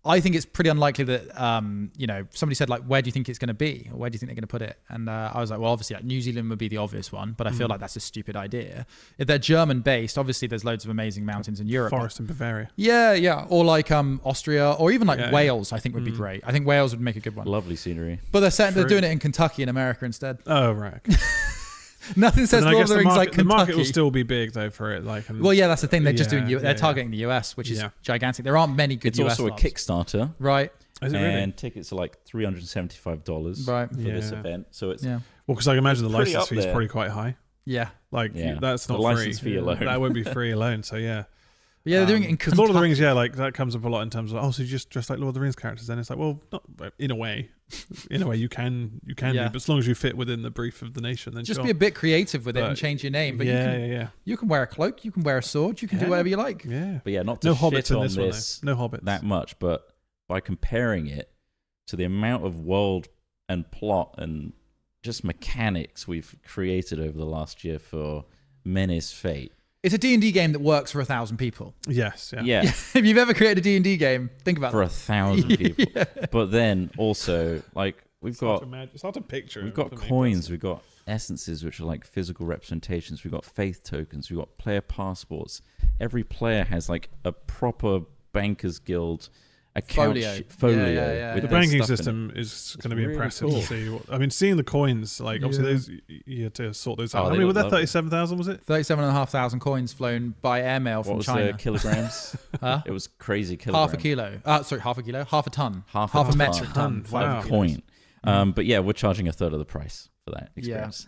I think it's pretty unlikely that somebody said like, where do you think it's going to be, or where do you think they're going to put it? And I was like, well, obviously like, New Zealand would be the obvious one, but I feel like that's a stupid idea. If they're German based, obviously there's loads of amazing mountains in Europe. Forest in Bavaria. Yeah, or like Austria, or even like Yeah, Wales. I think would be great. I think Wales would make a good one. Lovely scenery. But they're doing it in Kentucky and America instead. Oh right. Okay. Nothing says Then I Lord guess of the Rings like the Kentucky. market will still be big though for it. Like. Well, yeah, that's the thing. They're just doing. They're yeah. targeting the US, which is Yeah. gigantic. There aren't many good It's US also a LARPs. Kickstarter. Right. Is it and really? tickets are like $375 Right. for this Yeah. event. So it's Yeah. Well, because I can imagine the Pretty license up fee is there. probably quite high. Yeah. Like Yeah. that's The not license free. fee alone. That wouldn't be free alone. So yeah. But yeah, they're doing it in Because Lord of the Kentucky. Rings, like that comes up a lot in terms of so you just dress like Lord of the Rings characters. Then it's like, well, not in a way, you can Yeah. do, but as long as you fit within the brief of the nation, then Just sure. be a bit creative with it and But- change your name. But yeah. you can wear a cloak, you can wear a sword, you can do Yeah. whatever you like. Yeah. But yeah, not to No shit hobbits in on this one, this though. No hobbits. that much, but by comparing it to the amount of world and plot and just mechanics we've created over the last year for Menace Fate. It's a D&D game that works for 1,000 people. Yes. Yeah. Yeah, If you've ever created a D&D game, think about for that. 1,000 people. But then also, like, It's hard to picture. we've got for me, coins, we've got essences, which are like physical representations. We've got faith tokens. We've got player passports. Every player has like a proper Bankers Guild account Folio. Yeah. with The their banking stuff in it. system is going to be really impressive cool. to see. Seeing the coins, like obviously those you had to sort those out. Oh, How they many were look there? lovely. 37,000 was it? 37,500 coins flown by airmail What from was China. the kilograms? Huh? It was crazy kilograms. Half a kilo. Half a kilo. Half a ton. Half a ton. metric ton. Wow. Coin. But yeah, we're charging a third of the price for that experience.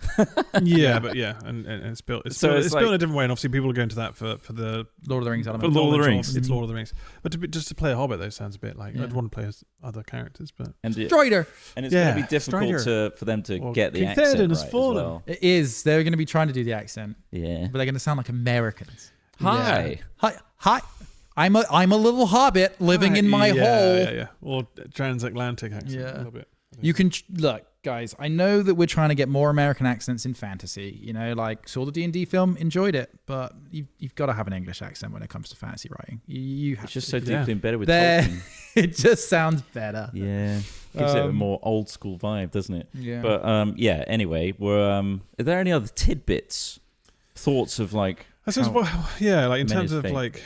Yeah, but yeah, and it's built. It's, So built, it's it's like- built in a different way, and obviously people are going to that for the Lord of the Rings for element. Lord of the knowledge Rings. It's Lord of the Rings, but just to play a Hobbit though sounds a bit like Yeah. I'd want to play as other characters, but And Strider. it's Yeah, going to be difficult Strider. for them to Well, get the King accent Theoden right has as fallen. well. It is. They're going to be trying to do the accent, Yeah. but they're going to sound like Americans. Hi. Yeah. Hi. I'm a little hobbit living in my hole. Yeah, or transatlantic accent Yeah. a little bit. You can look, guys. I know that we're trying to get more American accents in fantasy. You know, like saw the D&D film, enjoyed it, but you've got to have an English accent when it comes to fantasy writing. You have It's just to. so deeply embedded with There- Tolkien. It just sounds better. Yeah. Gives it a more old school vibe, doesn't it? Yeah. But yeah, anyway, we're are there any other tidbits, thoughts of like I suppose, like in terms of Fate. like,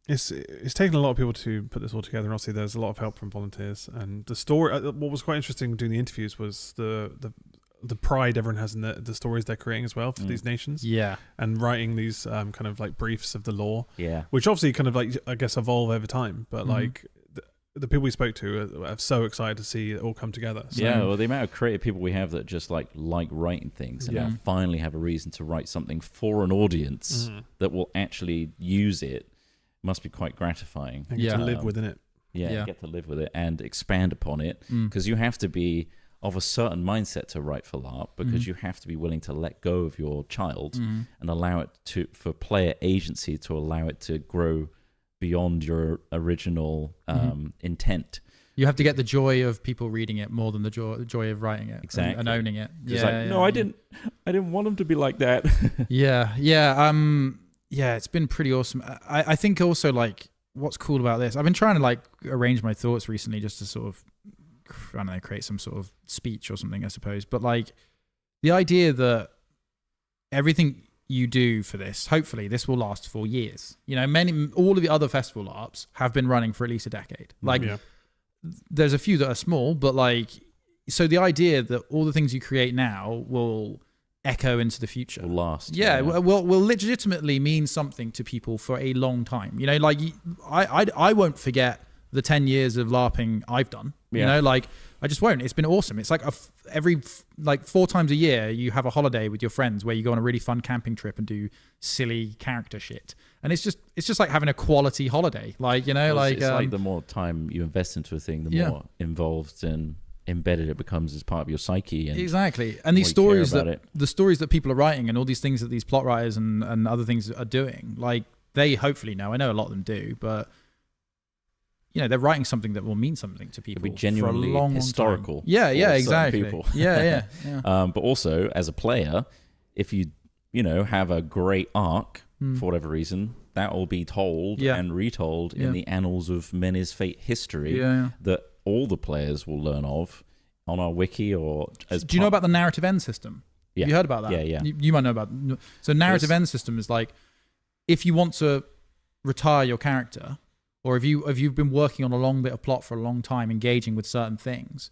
it's taken a lot of people to put this all together, and obviously there's a lot of help from volunteers. And the story, what was quite interesting doing the interviews was the the pride everyone has in the stories they're creating as well for these nations. Yeah. And writing these kind of like briefs of the lore. Yeah. Which obviously kind of like, I guess, evolve over time. But like the people we spoke to are so excited to see it all come together. So, yeah, well, the amount of creative people we have that just like writing things and now finally have a reason to write something for an audience that will actually use it must be quite gratifying. And get to live within it. Yeah, get to live with it and expand upon it, because you have to be of a certain mindset to write for LARP, because you have to be willing to let go of your child and allow it for player agency to allow it to grow beyond your original intent. You have to get the joy of people reading it more than the joy of writing it, exactly, and owning it. No, I didn't want them to be like that. Yeah. It's been pretty awesome. I think also like what's cool about this, I've been trying to like arrange my thoughts recently just to sort of, I don't know, create some sort of speech or something, I suppose. But like the idea that everything you do for this, hopefully this will last for years. You know, all of the other festival LARPs have been running for at least a decade. Like there's a few that are small, but like, so the idea that all the things you create now will echo into the future, will last. Will legitimately mean something to people for a long time. You know, like I won't forget the 10 years of LARPing I've done. You know, like I just won't. It's been awesome. It's like every 4 times a year you have a holiday with your friends where you go on a really fun camping trip and do silly character shit. And it's just like having a quality holiday. Like, you know, it's like the more time you invest into a thing, the more involved and embedded it becomes as part of your psyche. And exactly. And these stories the stories that people are writing and all these things that these plot writers and other things are doing, like they hopefully know. I know a lot of them do, but you know, they're writing something that will mean something to people. It'll be genuinely for a long historical. Time. Yeah, exactly. People. Yeah. But also, as a player, if you have a great arc for whatever reason, that will be told and retold in the annals of Mena's Fate history that all the players will learn of on our wiki or as. Do you know about the narrative end system? Yeah. Have you heard about that? Yeah. You might know about. So narrative end system is like, if you want to retire your character, or if you've been working on a long bit of plot for a long time, engaging with certain things,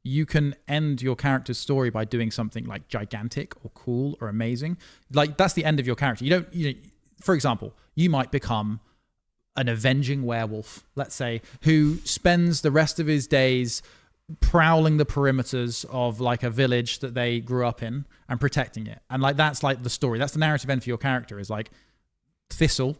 you can end your character's story by doing something like gigantic or cool or amazing. Like that's the end of your character. For example, you might become an avenging werewolf, let's say, who spends the rest of his days prowling the perimeters of like a village that they grew up in and protecting it. And like that's like the story. That's the narrative end for your character, is like Thistle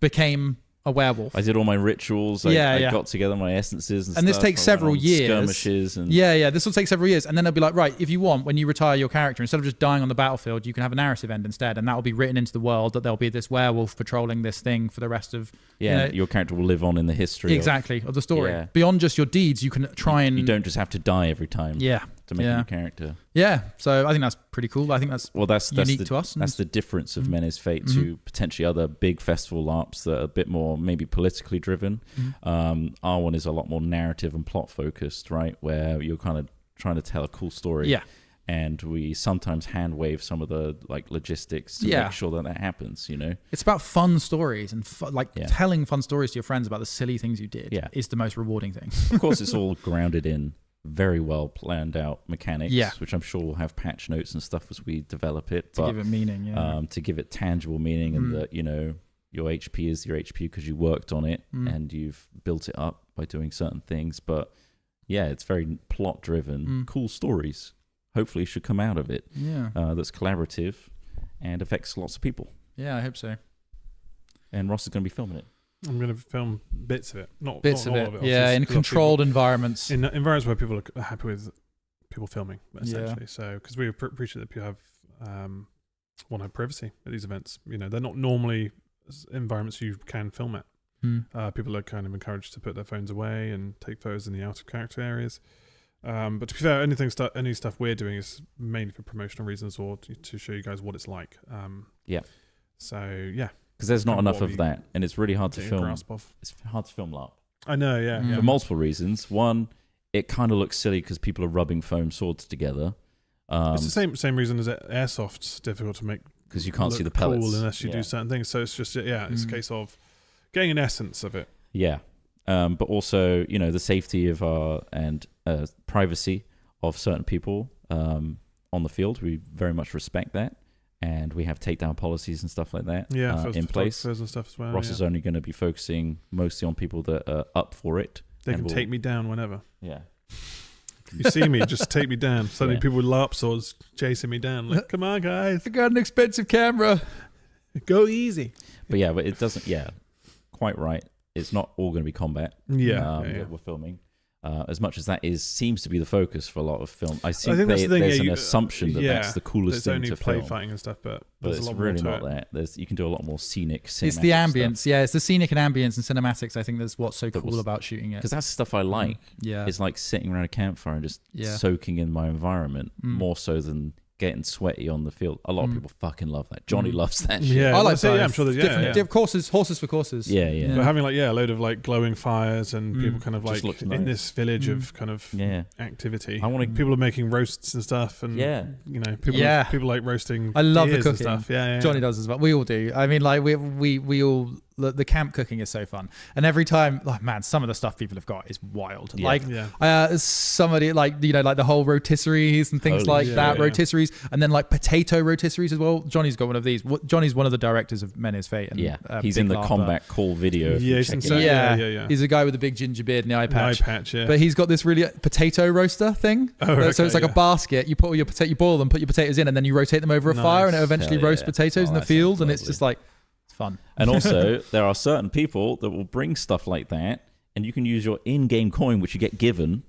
became a werewolf. I did all my rituals. I got together my essences and stuff. This takes several years. Skirmishes and this will take several years. And then they'll be like, right, if you want, when you retire your character, instead of just dying on the battlefield, you can have a narrative end instead, and that will be written into the world that there'll be this werewolf patrolling this thing for the rest of your character will live on in the history of the story. Beyond just your deeds, you can try and you don't just have to die every time. To make a new character. So I think that's pretty cool. I think that's unique to us. That's the difference of Mena's Fate to potentially other big festival LARPs that are a bit more maybe politically driven. Our one is a lot more narrative and plot focused, right? Where you're kind of trying to tell a cool story. And we sometimes hand wave some of the like logistics to make sure that happens, you know? It's about fun stories and telling fun stories to your friends about the silly things you did is the most rewarding thing. Of course, it's all grounded in very well planned out mechanics, which I'm sure will have patch notes and stuff as we develop it. To give it meaning, to give it tangible meaning, and that, you know, your HP is your HP because you worked on it and you've built it up by doing certain things. But yeah, it's very plot driven, cool stories. Hopefully should come out of it. That's collaborative and affects lots of people. Yeah, I hope so. And Ross is going to be filming it. I'm going to film bits of it, not all of it. In controlled environments. In environments where people are happy with people filming, essentially. So, because we appreciate that people want to have privacy at these events. You know, they're not normally environments you can film at. People are kind of encouraged to put their phones away and take photos in the out of character areas. But to be fair, any stuff we're doing is mainly for promotional reasons or to show you guys what it's like. So yeah. Because there's not enough of that, and it's really hard to film. It's hard to film LARP. I know, For multiple reasons. One, it kind of looks silly because people are rubbing foam swords together. It's the same reason as airsoft's difficult to make because you can't see the pellets cool unless you do certain things. So it's just it's a case of getting an essence of it. Yeah, but also the safety of our and privacy of certain people. on the field. We very much respect that. And we have takedown policies and stuff like that in place. And stuff as well, Ross is only going to be focusing mostly on people that are up for it. They can take me down whenever. Yeah. You see me, just take me down. Suddenly people with LARP swords chasing me down. Like, come on, guys. I got an expensive camera. Go easy. But yeah, but it doesn't, quite right. It's not all going to be combat that we're filming. As much as that seems to be the focus for a lot of film. I think there's an assumption that that's the coolest thing to film. There's only play fighting and stuff, but it's a lot really more not that. You can do a lot more scenic cinematic It's the ambience, stuff. It's the scenic and ambience and cinematics. I think that's what's so cool about shooting it. Because that's the stuff I like. Yeah. It's like sitting around a campfire and just soaking in my environment more so than getting sweaty on the field. A lot of people fucking love that. Johnny loves that shit. Yeah, I like that. I'm sure there's different courses, horses for courses. Yeah. But having a load of like glowing fires and people kind of like in this village of kind of activity. People are making roasts and stuff, and people like roasting. I love the cooking. And stuff. Yeah, Johnny does as well. We all do. I mean, like we all. The camp cooking is so fun, and every time, some of the stuff people have got is wild. Somebody like the whole rotisseries and things rotisseries, and then like potato rotisseries as well. Johnny's got one of these. Johnny's one of the directors of Men is Fate. And, he's in the LARPer. combat call video. He's a guy with a big ginger beard and the eye patch. Yeah. But he's got this really potato roaster thing. So it's like a basket. You put all your you boil them, put your potatoes in, and then you rotate them over a fire, and it eventually roasts potatoes in the field, and it's just like. Fun. And also, there are certain people that will bring stuff like that, and you can use your in-game coin, which you get given,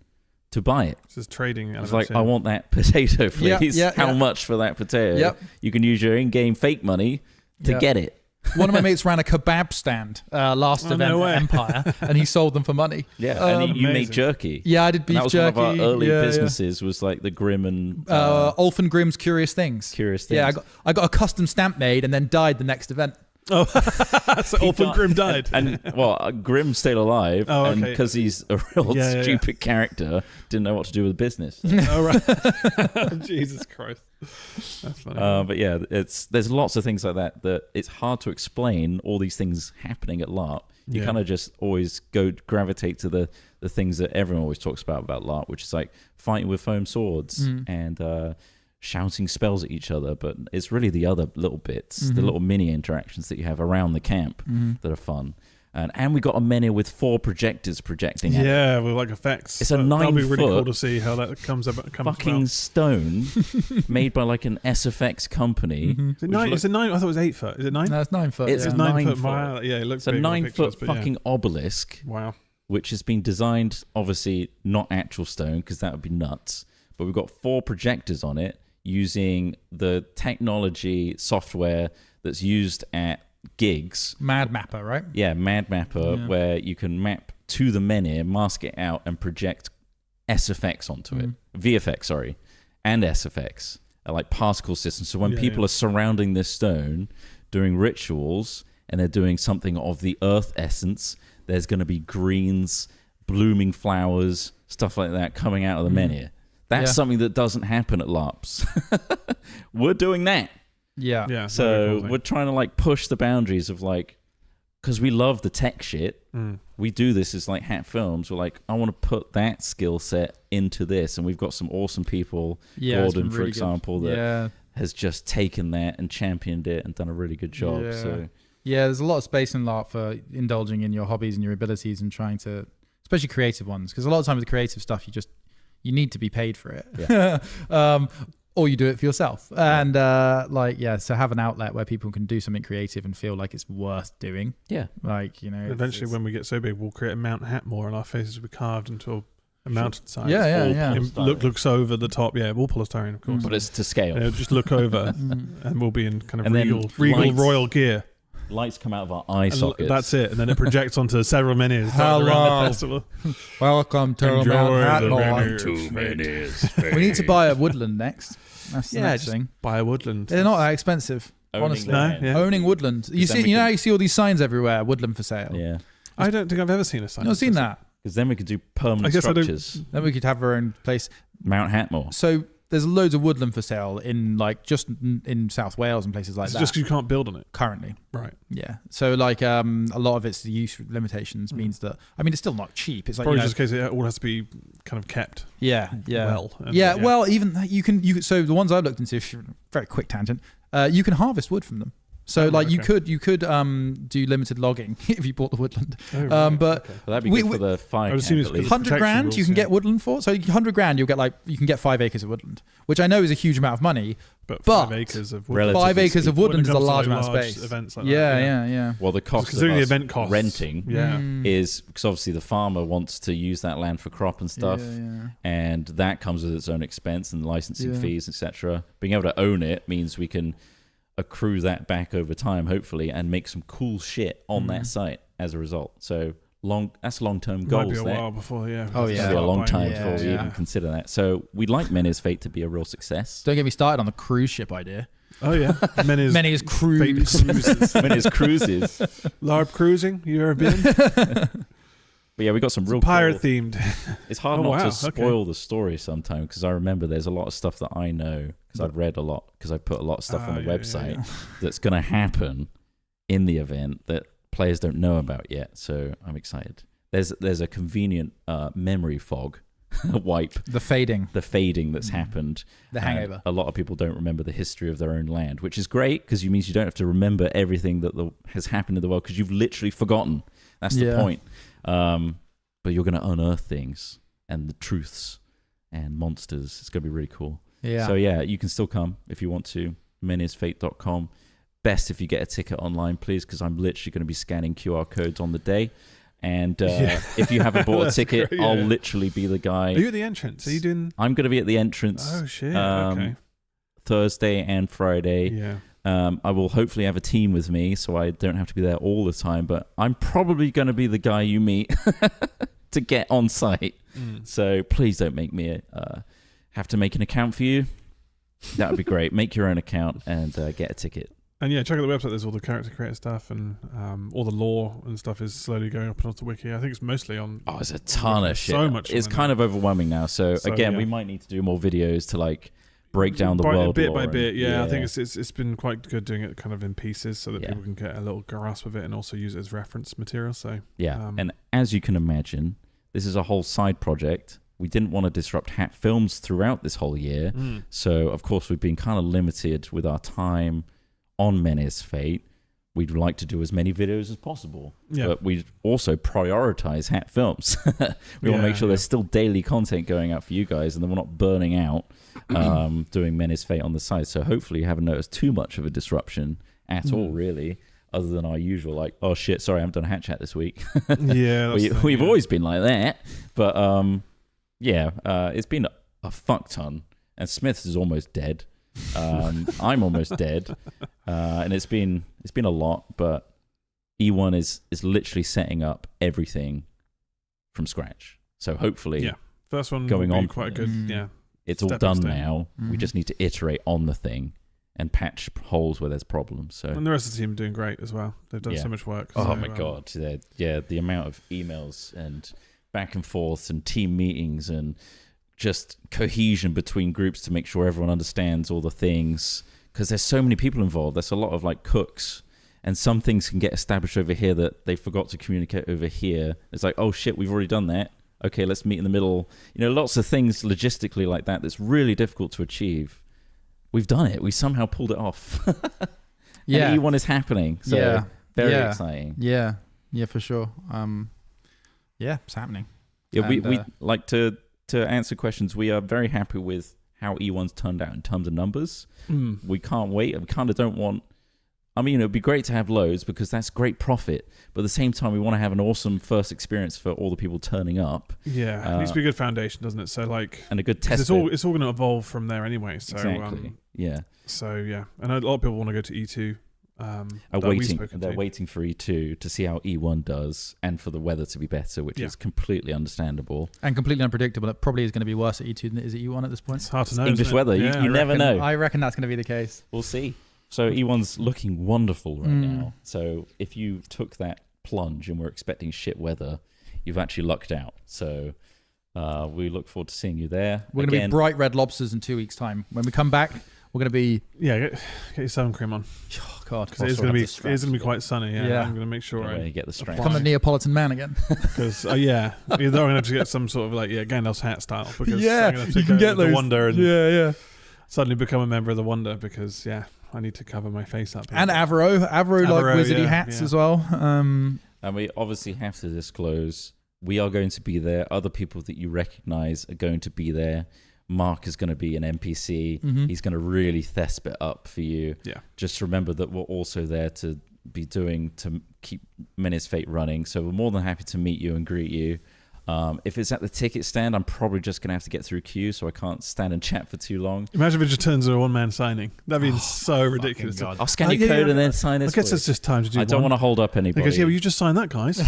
to buy it. This is trading. It's like, I want that potato, please. How much for that potato? Yep. You can use your in-game fake money to get it. One of my mates ran a kebab stand last event at Empire, and he sold them for money. Yeah, and you made jerky. Yeah, I did beef jerky. That was one of our early businesses. Was like the Grimm and Ulf and Grimm's Curious Things. Yeah, I got a custom stamp made, and then died the next event. Oh, so Ulf Grimm died. And Grimm stayed alive, and because he's a real stupid character, didn't know what to do with the business. Oh right, Jesus Christ, that's funny. But yeah, there's lots of things like that it's hard to explain. All these things happening at LARP, you kind of just always gravitate to the things that everyone always talks about LARP, which is like fighting with foam swords and. Shouting spells at each other, but it's really the other little bits, the little mini interactions that you have around the camp that are fun. And we got a menu with 4 projectors projecting out. Yeah, with like effects. It's a 9 That'll be foot really cool to see how that comes fucking stone made by like an SFX company. Is it 9? Is it 9? I thought it was 8 foot. Is it 9? No, it's 9 foot. It's 9 foot. Wow. Yeah, it looks. It's a 9 foot fucking obelisk. Wow. Which has been designed, obviously not actual stone because that would be nuts. But we've got 4 projectors on it. Using the technology software that's used at gigs. Mad Mapper, right? Yeah, Mad Mapper, where you can map to the menhir, mask it out, and project SFX onto it. VFX, sorry. And SFX. Like particle systems. So when people are surrounding this stone, doing rituals, and they're doing something of the earth essence, there's going to be greens, blooming flowers, stuff like that coming out of the menhir. That's something that doesn't happen at LARPs. We're doing that. Yeah. So we're trying to like push the boundaries of like, because we love the tech shit. We do this as like Hat Films. We're like, I want to put that skill set into this. And we've got some awesome people. Gordon, for example, that has just taken that and championed it and done a really good job. Yeah. So there's a lot of space in LARP for indulging in your hobbies and your abilities and trying to, especially creative ones. Because a lot of times with creative stuff, you need to be paid for it, or you do it for yourself. And so have an outlet where people can do something creative and feel like it's worth doing. Yeah, like Eventually, when we get so big, we'll create a Mount Hatmore, and our faces will be carved into a mountainside. Looks over the top. Yeah, all polystyrene, of course. But it's to scale. Just look over, and we'll be in kind of regal royal gear. Lights come out of our eye sockets. That's it, and then it projects onto several menhirs around the festival. Welcome to Mount Hatmore. We need to buy a woodland next. That's the next thing. Buy a woodland. They're not that expensive, honestly. Owning woodland. You see, how you see all these signs everywhere, woodland for sale. Yeah. I don't think I've ever seen a sign. Not seen that. Because then we could do permanent structures. Then we could have our own place. Mount Hatmore. So there's loads of woodland for sale in like just in South Wales and places like It's that. just 'cause you can't build on it currently. Right. Yeah. So like a lot of its use limitations means that it's still not cheap. It's like probably just in case it all has to be kind of kept. Yeah. Well. Well, even you can. So the ones I've looked into, very quick tangent. You can harvest wood from them. So you could do limited logging if you bought the woodland. But that'd be good for the fire. 100 grand you can get woodland for. So 100 grand you can get 5 acres of woodland, which I know is a huge amount of money. But 5 acres of woodland. 5 acres of woodland is a large amount of space. Events like yeah. Well, the cost considering of the us event costs, renting is because obviously the farmer wants to use that land for crop and stuff, and that comes with its own expense and licensing fees, etc. Being able to own it means we can accrue that back over time, hopefully, and make some cool shit on that site as a result. So that's long-term goals. Might be a there. while before, It'll be a long time before we even consider that. So we'd like Menace Fate to be a real success. Don't get me started on the cruise ship idea. Oh yeah, Menace cruise. Menace cruises. LARP cruising. You ever been? But yeah, we got some real pirate themed. It's hard not to spoil the story sometimes because I remember there's a lot of stuff that I know because I've read a lot because I put a lot of stuff on the website that's going to happen in the event that players don't know about yet. So I'm excited. There's a convenient memory fog wipe. The fading that's happened. The hangover. A lot of people don't remember the history of their own land, which is great because it means you don't have to remember everything that has happened in the world because you've literally forgotten. That's the point. But you're going to unearth things and the truths and monsters. It's going to be really cool. Yeah. So yeah, you can still come if you want to. menasfate.com. Best if you get a ticket online, please, because I'm literally going to be scanning QR codes on the day. And if you haven't bought a ticket, great, I'll literally be the guy. Are you at the entrance? Are you doing? I'm going to be at the entrance. Oh shit! Okay. Thursday and Friday. Yeah. I will hopefully have a team with me, so I don't have to be there all the time. But I'm probably going to be the guy you meet to get on site. So please don't make me have to make an account for you. That would be great. Make your own account and get a ticket. And yeah, check out the website. There's all the character creator stuff and all the lore and stuff is slowly going up onto Wiki. I think it's mostly on. Oh, there's a ton of shit. So much. It's kind of overwhelming now. So again, we might need to do more videos to like break down the world bit by bit. Yeah, I think it's been quite good doing it kind of in pieces so that people can get a little grasp of it and also use it as reference material. So and as you can imagine, this is a whole side project. We didn't want to disrupt Hat Films throughout this whole year, so of course we've been kind of limited with our time on Menace Fate. We'd like to do as many videos as possible, but we also prioritize Hat Films. We want to make sure there's still daily content going out for you guys, and then we're not burning out doing Menace Fate on the side. So hopefully you haven't noticed too much of a disruption at all, really, other than our usual, like, oh shit, sorry, I haven't done a Hat Chat this week. We've always been like that, but it's been a fuck ton, and Smith's is almost dead. I'm almost dead, and it's been a lot, but E1 is literally setting up everything from scratch. So hopefully, first one going on quite good. It's all done now. We just need to iterate on the thing and patch holes where there's problems. So and the rest of the team are doing great as well. They've done so much work. Oh my god, the amount of emails and back and forth and team meetings and just cohesion between groups to make sure everyone understands all the things, because there's so many people involved. There's a lot of like cooks, and some things can get established over here that they forgot to communicate over here. It's like, oh shit, we've already done that. Okay, let's meet in the middle. You know, lots of things logistically like that that's really difficult to achieve. We've done it. We somehow pulled it off. And E1 is happening. So very exciting. Yeah, for sure. It's happening. Yeah, and we like to answer questions. We are very happy with how E1's turned out in terms of numbers. We can't wait. We kind of don't want... I mean, it would be great to have loads because that's great profit. But at the same time, we want to have an awesome first experience for all the people turning up. Yeah, it needs to be a good foundation, doesn't it? So like... And a good test. It's all going to evolve from there anyway. So, exactly. So, yeah. And a lot of people want to go to E2. They're waiting for E2 to see how E1 does and for the weather to be better, which is completely understandable. And completely unpredictable. It probably is going to be worse at E2 than it is at E1 at this point. It's hard to know. English weather, you never know. I reckon that's going to be the case. We'll see. So E1's looking wonderful right now. So if you took that plunge and were expecting shit weather, you've actually lucked out. So We look forward to seeing you there. We're going to be bright red lobsters in 2 weeks' time. When we come back, we're going to be... Yeah, get your sun cream on. Oh, God. Because it is going to be quite sunny. Yeah, I'm going to make sure I get the strength. Become a Neapolitan man again. Because, either I'm going to have to get some sort of Gandalf's hat style. Because I'm going to have to you can get the those. Wonder and Yeah. suddenly become a member of the Wonder because, I need to cover my face up. And Avro like wizardy hats as well. And we obviously have to disclose, we are going to be there. Other people that you recognize are going to be there. Mark is going to be an NPC. Mm-hmm. He's going to really thesp it up for you. Yeah. Just remember that we're also there to be doing to keep Menace Fate running. So we're more than happy to meet you and greet you. If it's at the ticket stand, I'm probably just going to have to get through queue, so I can't stand and chat for too long. Imagine if it just turns into a one-man signing. That'd be so ridiculous. I'll scan your code and then sign it. I guess it's just time to do I don't want to hold up anybody. Because, well, you just signed that, guys.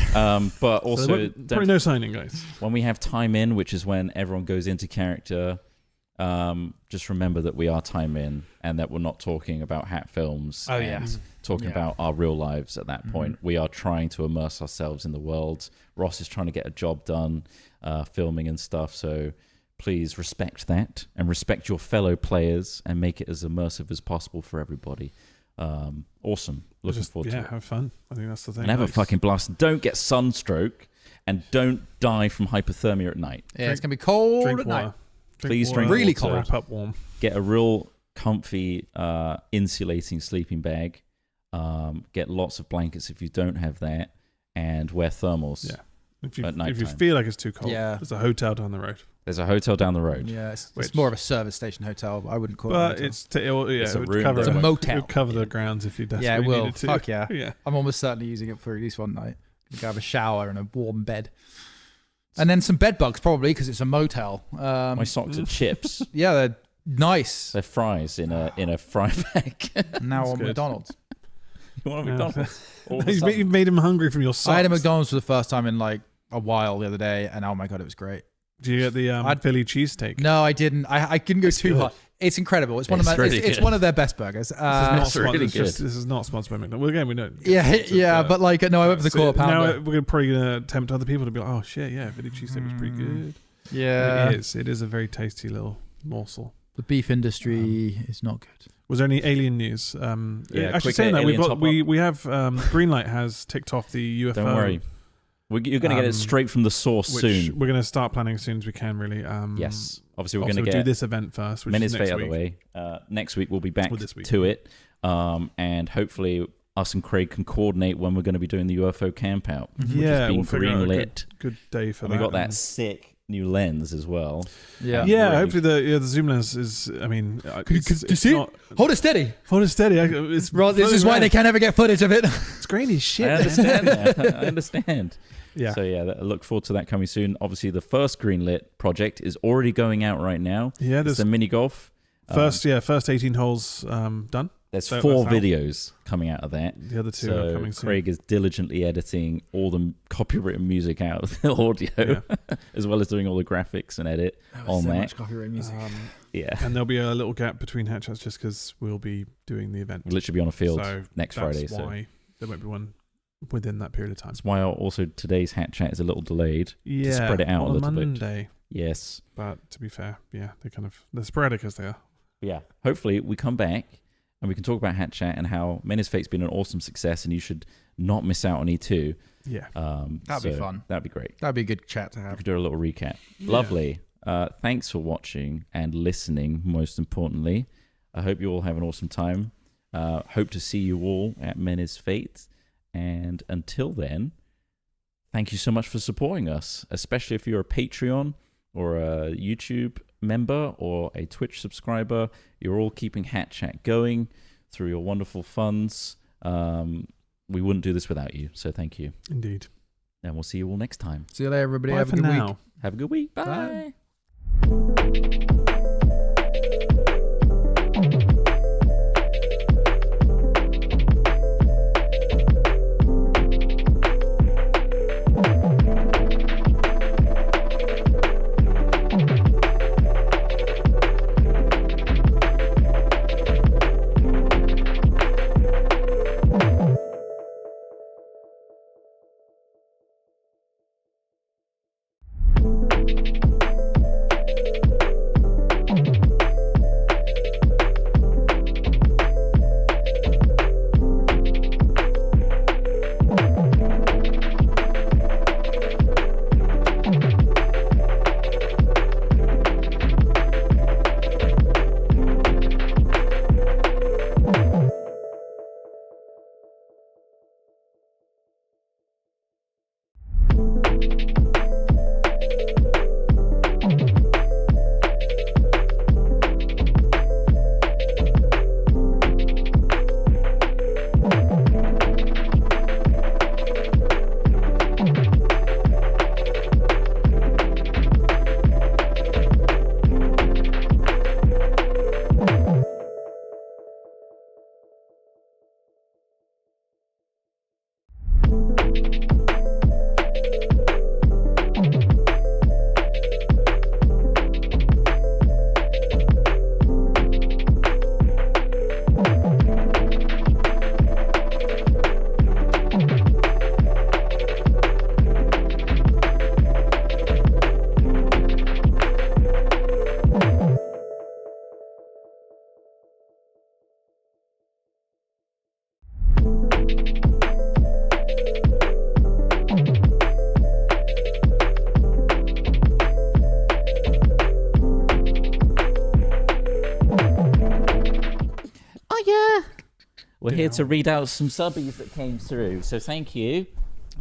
But also... probably no signing, guys. When we have time in, which is when everyone goes into character, just remember that we are time in and that we're not talking about hat films. Oh, yes. Talking about our real lives at that point. We are trying to immerse ourselves in the world. Ross is trying to get a job done, filming and stuff. So please respect that and respect your fellow players and make it as immersive as possible for everybody. Awesome. Looking forward to it. Yeah, have fun. I think that's the thing. And have a fucking blast. Don't get sunstroke and don't die from hypothermia at night. Yeah, it's going to be cold drink at water. night. Please drink really water. cold. Wrap up warm. Get a real comfy, insulating sleeping bag. Get lots of blankets if you don't have that, and wear thermals. Yeah. If you you feel like it's too cold, Yeah. there's a hotel down the road. There's a hotel down the road. Yeah, it's more of a service station hotel. I wouldn't call it a But hotel. It's a it would room cover that's a like- motel. It would cover the grounds if you desperately Yeah, it will. needed to. Fuck yeah. Yeah. I'm almost certainly using it for at least one night. I'm gonna have a shower and a warm bed. And then some bed bugs, probably, because it's a motel. My socks are chips. Yeah, they're nice. They're fries in a fry bag. Now on good. McDonald's. You want a McDonald's? All of a You've sudden. made him hungry from your socks. I had a McDonald's for the first time in like a while the other day, and oh my God, it was great. Do you get the Philly cheesesteak? No, I didn't. I couldn't go too hard. It's incredible. It's one of my. really It's good. one of their best burgers. This is not That's really good. This is not sponsored by McDonald's. Well, again, we don't. Yeah, but like no, I went for the quarter pounder. Now we're probably gonna tempt other people to be like, oh shit, yeah, Philly cheesesteak was pretty good. Yeah, It is. It is a very tasty little morsel. the beef industry is not good. Was there any alien news? Yeah, actually, quick saying that alien we have Greenlight has ticked off the UFO. Don't worry. You're going to get it straight from the source which soon. We're going to start planning as soon as we can. Really. Yes. Obviously, we're also going to do get this event first, which Menace is Fate next out of the week. way. Next week we'll be back Well, this week. to it, and hopefully us and Craig can coordinate when we're going to be doing the UFO camp out. Which Yeah, is being we'll figure out a greenlit. good day for And that. we got that and- sick new lens as well. Yeah. Yeah, Really- hopefully the zoom lens is. I mean, Could you see it? Hold it steady. Hold it steady. It's Right, this is why they can't ever get footage of it. It's grainy as shit. I understand that. I understand. Yeah. So yeah, I look forward to that coming soon. Obviously, the first greenlit project is already going out right now. Yeah, it's there's the mini golf. first 18 holes done. There's So 4 that's out. videos coming out of that. The other 2 So are coming soon. Craig is diligently editing all the copywritten music out of the audio, as well as doing all the graphics and edit on so that. much copyright music. Yeah, And there'll be a little gap between hat chats just because we'll be doing the event. we'll literally be on a field So next that's Friday. So why there won't be one within that period of time. that's why also today's hat chat is a little delayed Yeah, to spread it out a on little bit. Monday. Yes. But to be fair, yeah, they're sporadic as they are. Yeah. Hopefully we come back and we can talk about Hat Chat and how Menace Fate's been an awesome success and you should not miss out on E2. Yeah. That'd be fun. That'd be great. That'd be a good chat to We have. could do a little recap. Yeah. Lovely. Thanks for watching and listening, most importantly. I hope you all have an awesome time. Hope to see you all at Menace Fate. And until then, thank you so much for supporting us, especially if you're a Patreon or a YouTube member or a Twitch subscriber. You're all keeping Hat Chat going through your wonderful funds. We wouldn't do this without you, so thank you. Indeed. And we'll see you all next time. See you later, everybody. Bye Have a for good now. week. Have a good week. Bye. We're here to read out some subbies that came through. So thank you.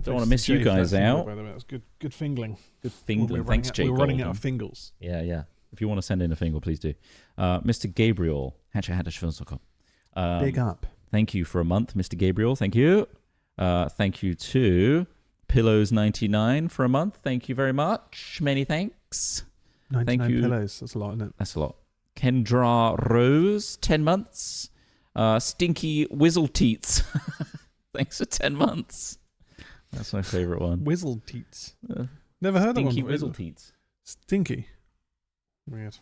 Don't want to miss you guys out. By the way, that's good fingling. Good fingling. Thanks, Jake. We're running out of fingles. Yeah, yeah. If you want to send in a fingle, please do. Mr. Gabriel, hatchet-hatchet.com. Big up. Thank you for a month, Mr. Gabriel. Thank you. Thank you to Pillows99 for a month. Thank you very much. Many thanks. 99 Thank you. pillows. That's a lot, isn't it? That's a lot. Kendra Rose, 10 months. Stinky Whizzle-Teats. Thanks for 10 months. That's my favorite one. Whizzle-Teats. Never heard of one. Stinky Whizzle-Teats. Stinky. Weird.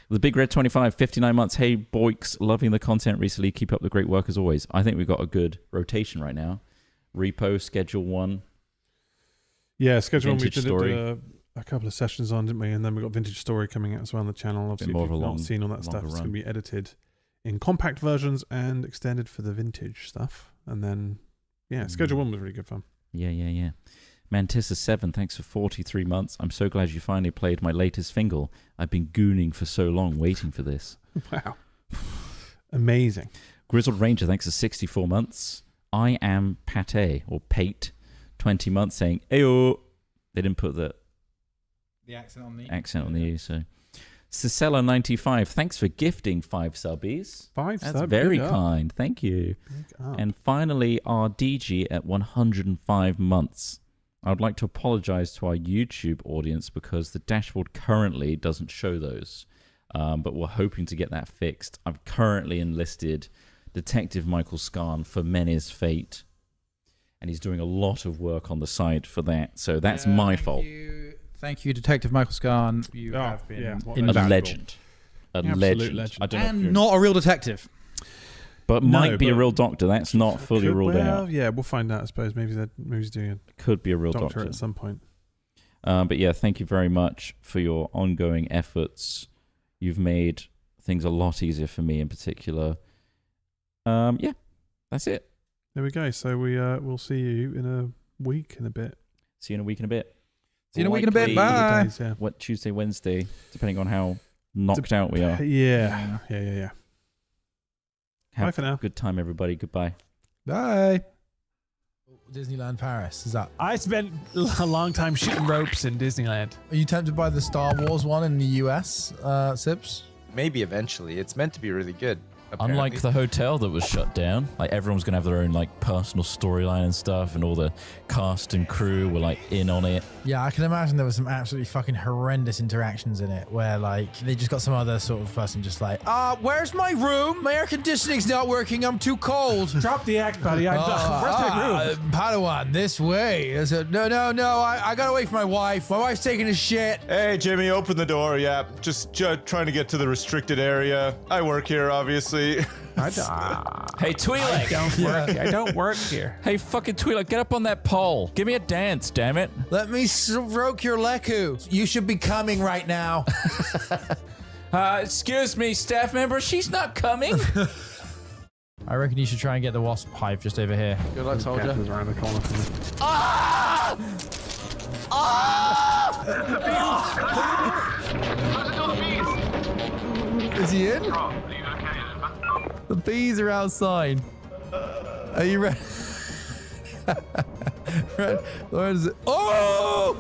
The Big Red 25, 59 months. Hey, Boiks, loving the content recently. Keep up the great work as always. I think we've got a good rotation right now. Repo, Schedule 1. Yeah, Schedule 1 we Vintage did Story. a couple of sessions on, didn't we? And then we got Vintage Story coming out as well on the channel. Obviously, more if of a you've long- not seen all that stuff, longer it's going run. to be edited in compact versions and extended for the vintage stuff. And then, yeah, Schedule 1 was really good fun. Yeah. Mantissa7, thanks for 43 months. I'm so glad you finally played my latest fingle. I've been gooning for so long waiting for this. Wow. Amazing. Grizzled Ranger, thanks for 64 months. I am Pate, or Pate, 20 months, saying, Ayo. They didn't put the accent on the E, so. Cicella95, thanks for gifting 5 subbies. 5 That's subs. very big up. kind. Thank you. Big up. And finally, our DG at 105 months. I would like to apologize to our YouTube audience because the dashboard currently doesn't show those. But we're hoping to get that fixed. I've currently enlisted Detective Michael Scarn for Mena's Fate. And he's doing a lot of work on the side for that. So that's my fault. Thank you, Detective Michael Scarn. You have been A legend. A legend. I don't know if you're... And not a real detective. But might be a real doctor. That's not fully ruled out. Yeah, we'll find out, I suppose. Maybe he's doing Could be a real doctor at some point. But yeah, thank you very much for your ongoing efforts. You've made things a lot easier for me in particular. Yeah, that's it. There we go. So we'll see you in a week and a bit. See you in a week and a bit. See you in a week and a bit. Bye. Days, yeah. What, Tuesday, Wednesday, depending on how knocked out we are. Yeah. Have Bye for now. a good time, everybody. Goodbye. Bye. Disneyland Paris, is that? I spent a long time shooting ropes in Disneyland. Are you tempted by the Star Wars one in the US, Sips? Maybe eventually. It's meant to be really good. Apparently. Unlike the hotel that was shut down, like everyone's gonna have their own like personal storyline and stuff, and all the cast and crew were like in on it. Yeah, I can imagine there was some absolutely fucking horrendous interactions in it where like they just got some other sort of person just like, where's my room? My air conditioning's not working, I'm too cold. Drop the act, buddy. Where's my room? Padawan, this way. I said, no, I got away from my wife. My wife's taking a shit. Hey, Jimmy, open the door. Yeah, just trying to get to the restricted area. I work here, obviously. Hey, Twi'lek. I don't work here. Hey, fucking Twi'lek, get up on that pole. Give me a dance, damn it. Let me stroke your leku. You should be coming right now. Excuse me, staff member, she's not coming. I reckon you should try and get the wasp hive just over here. Good luck, soldier. Around the corner from me. Ah! Is he in? The bees are outside. Are you ready? Where is it? Oh!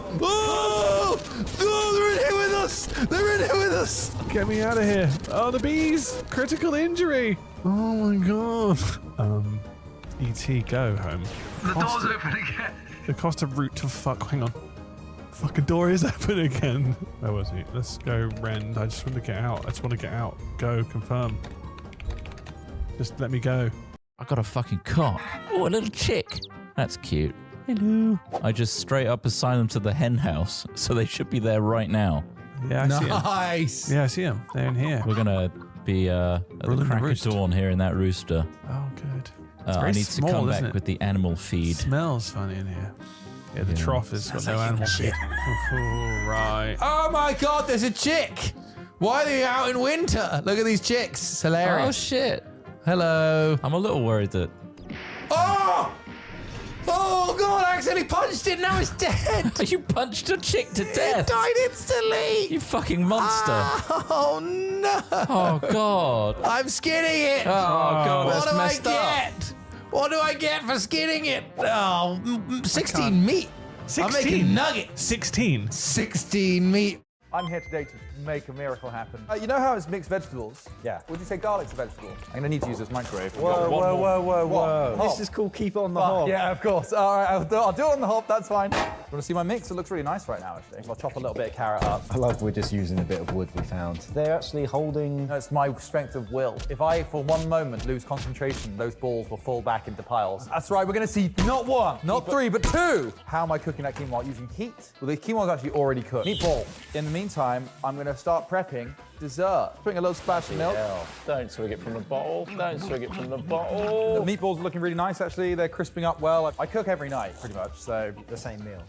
They're in here with us! They're in here with us! Get me out of here. Oh, the bees! Critical injury! Oh my god. E.T. go home. The door's open again. The cost of route to fuck. Hang on. Fucking door is open again. Where was he? Let's go rend. I just want to get out. Go, confirm. Just let me go. I got a fucking cock. Oh, a little chick. That's cute. Hello. I just straight up assigned them to the hen house, so they should be there right now. Yeah, I see him. Nice! Yeah, I see him. They're in here. We're gonna be at the crack of dawn here in that rooster. Oh, good. I need to come back with the animal feed. Smells funny in here. Yeah, the trough has got no animal feed. Oh, right. Oh my god, there's a chick! Why are they out in winter? Look at these chicks. It's hilarious. Oh shit. Hello. I'm a little worried that... Oh! Oh god, I accidentally punched it, now it's dead! You punched a chick to death! It died instantly! You fucking monster! Oh no! Oh god! I'm skinning it! Oh god, what that's do messed I up! get? What do I get for skinning it? Oh, 16 meat. 16? I'm making nuggets. 16. 16 meat. I'm here today to make a miracle happen. You know how it's mixed vegetables? Yeah. Would you say garlic's a vegetable? I'm gonna need to use this microwave. Whoa. Hop. This is called keep it on the hob. Yeah, of course. All right, I'll do it on the hop, that's fine. Want to see my mix? It looks really nice right now, actually. I'll chop a little bit of carrot up. I love we're just using a bit of wood we found. They're actually holding... No, it's my strength of will. If I, for one moment, lose concentration, those balls will fall back into piles. That's right, we're gonna see not one, not three, but two. How am I cooking that quinoa? Using heat? Well, the quinoa is actually already cooked. Meatball. In the meantime, I'm gonna start prepping dessert. Putting a little splash of milk. Don't swig it from the bottle. Don't swig it from the bottle. The meatballs are looking really nice, actually. They're crisping up well. I cook every night, pretty much, so... The same meal.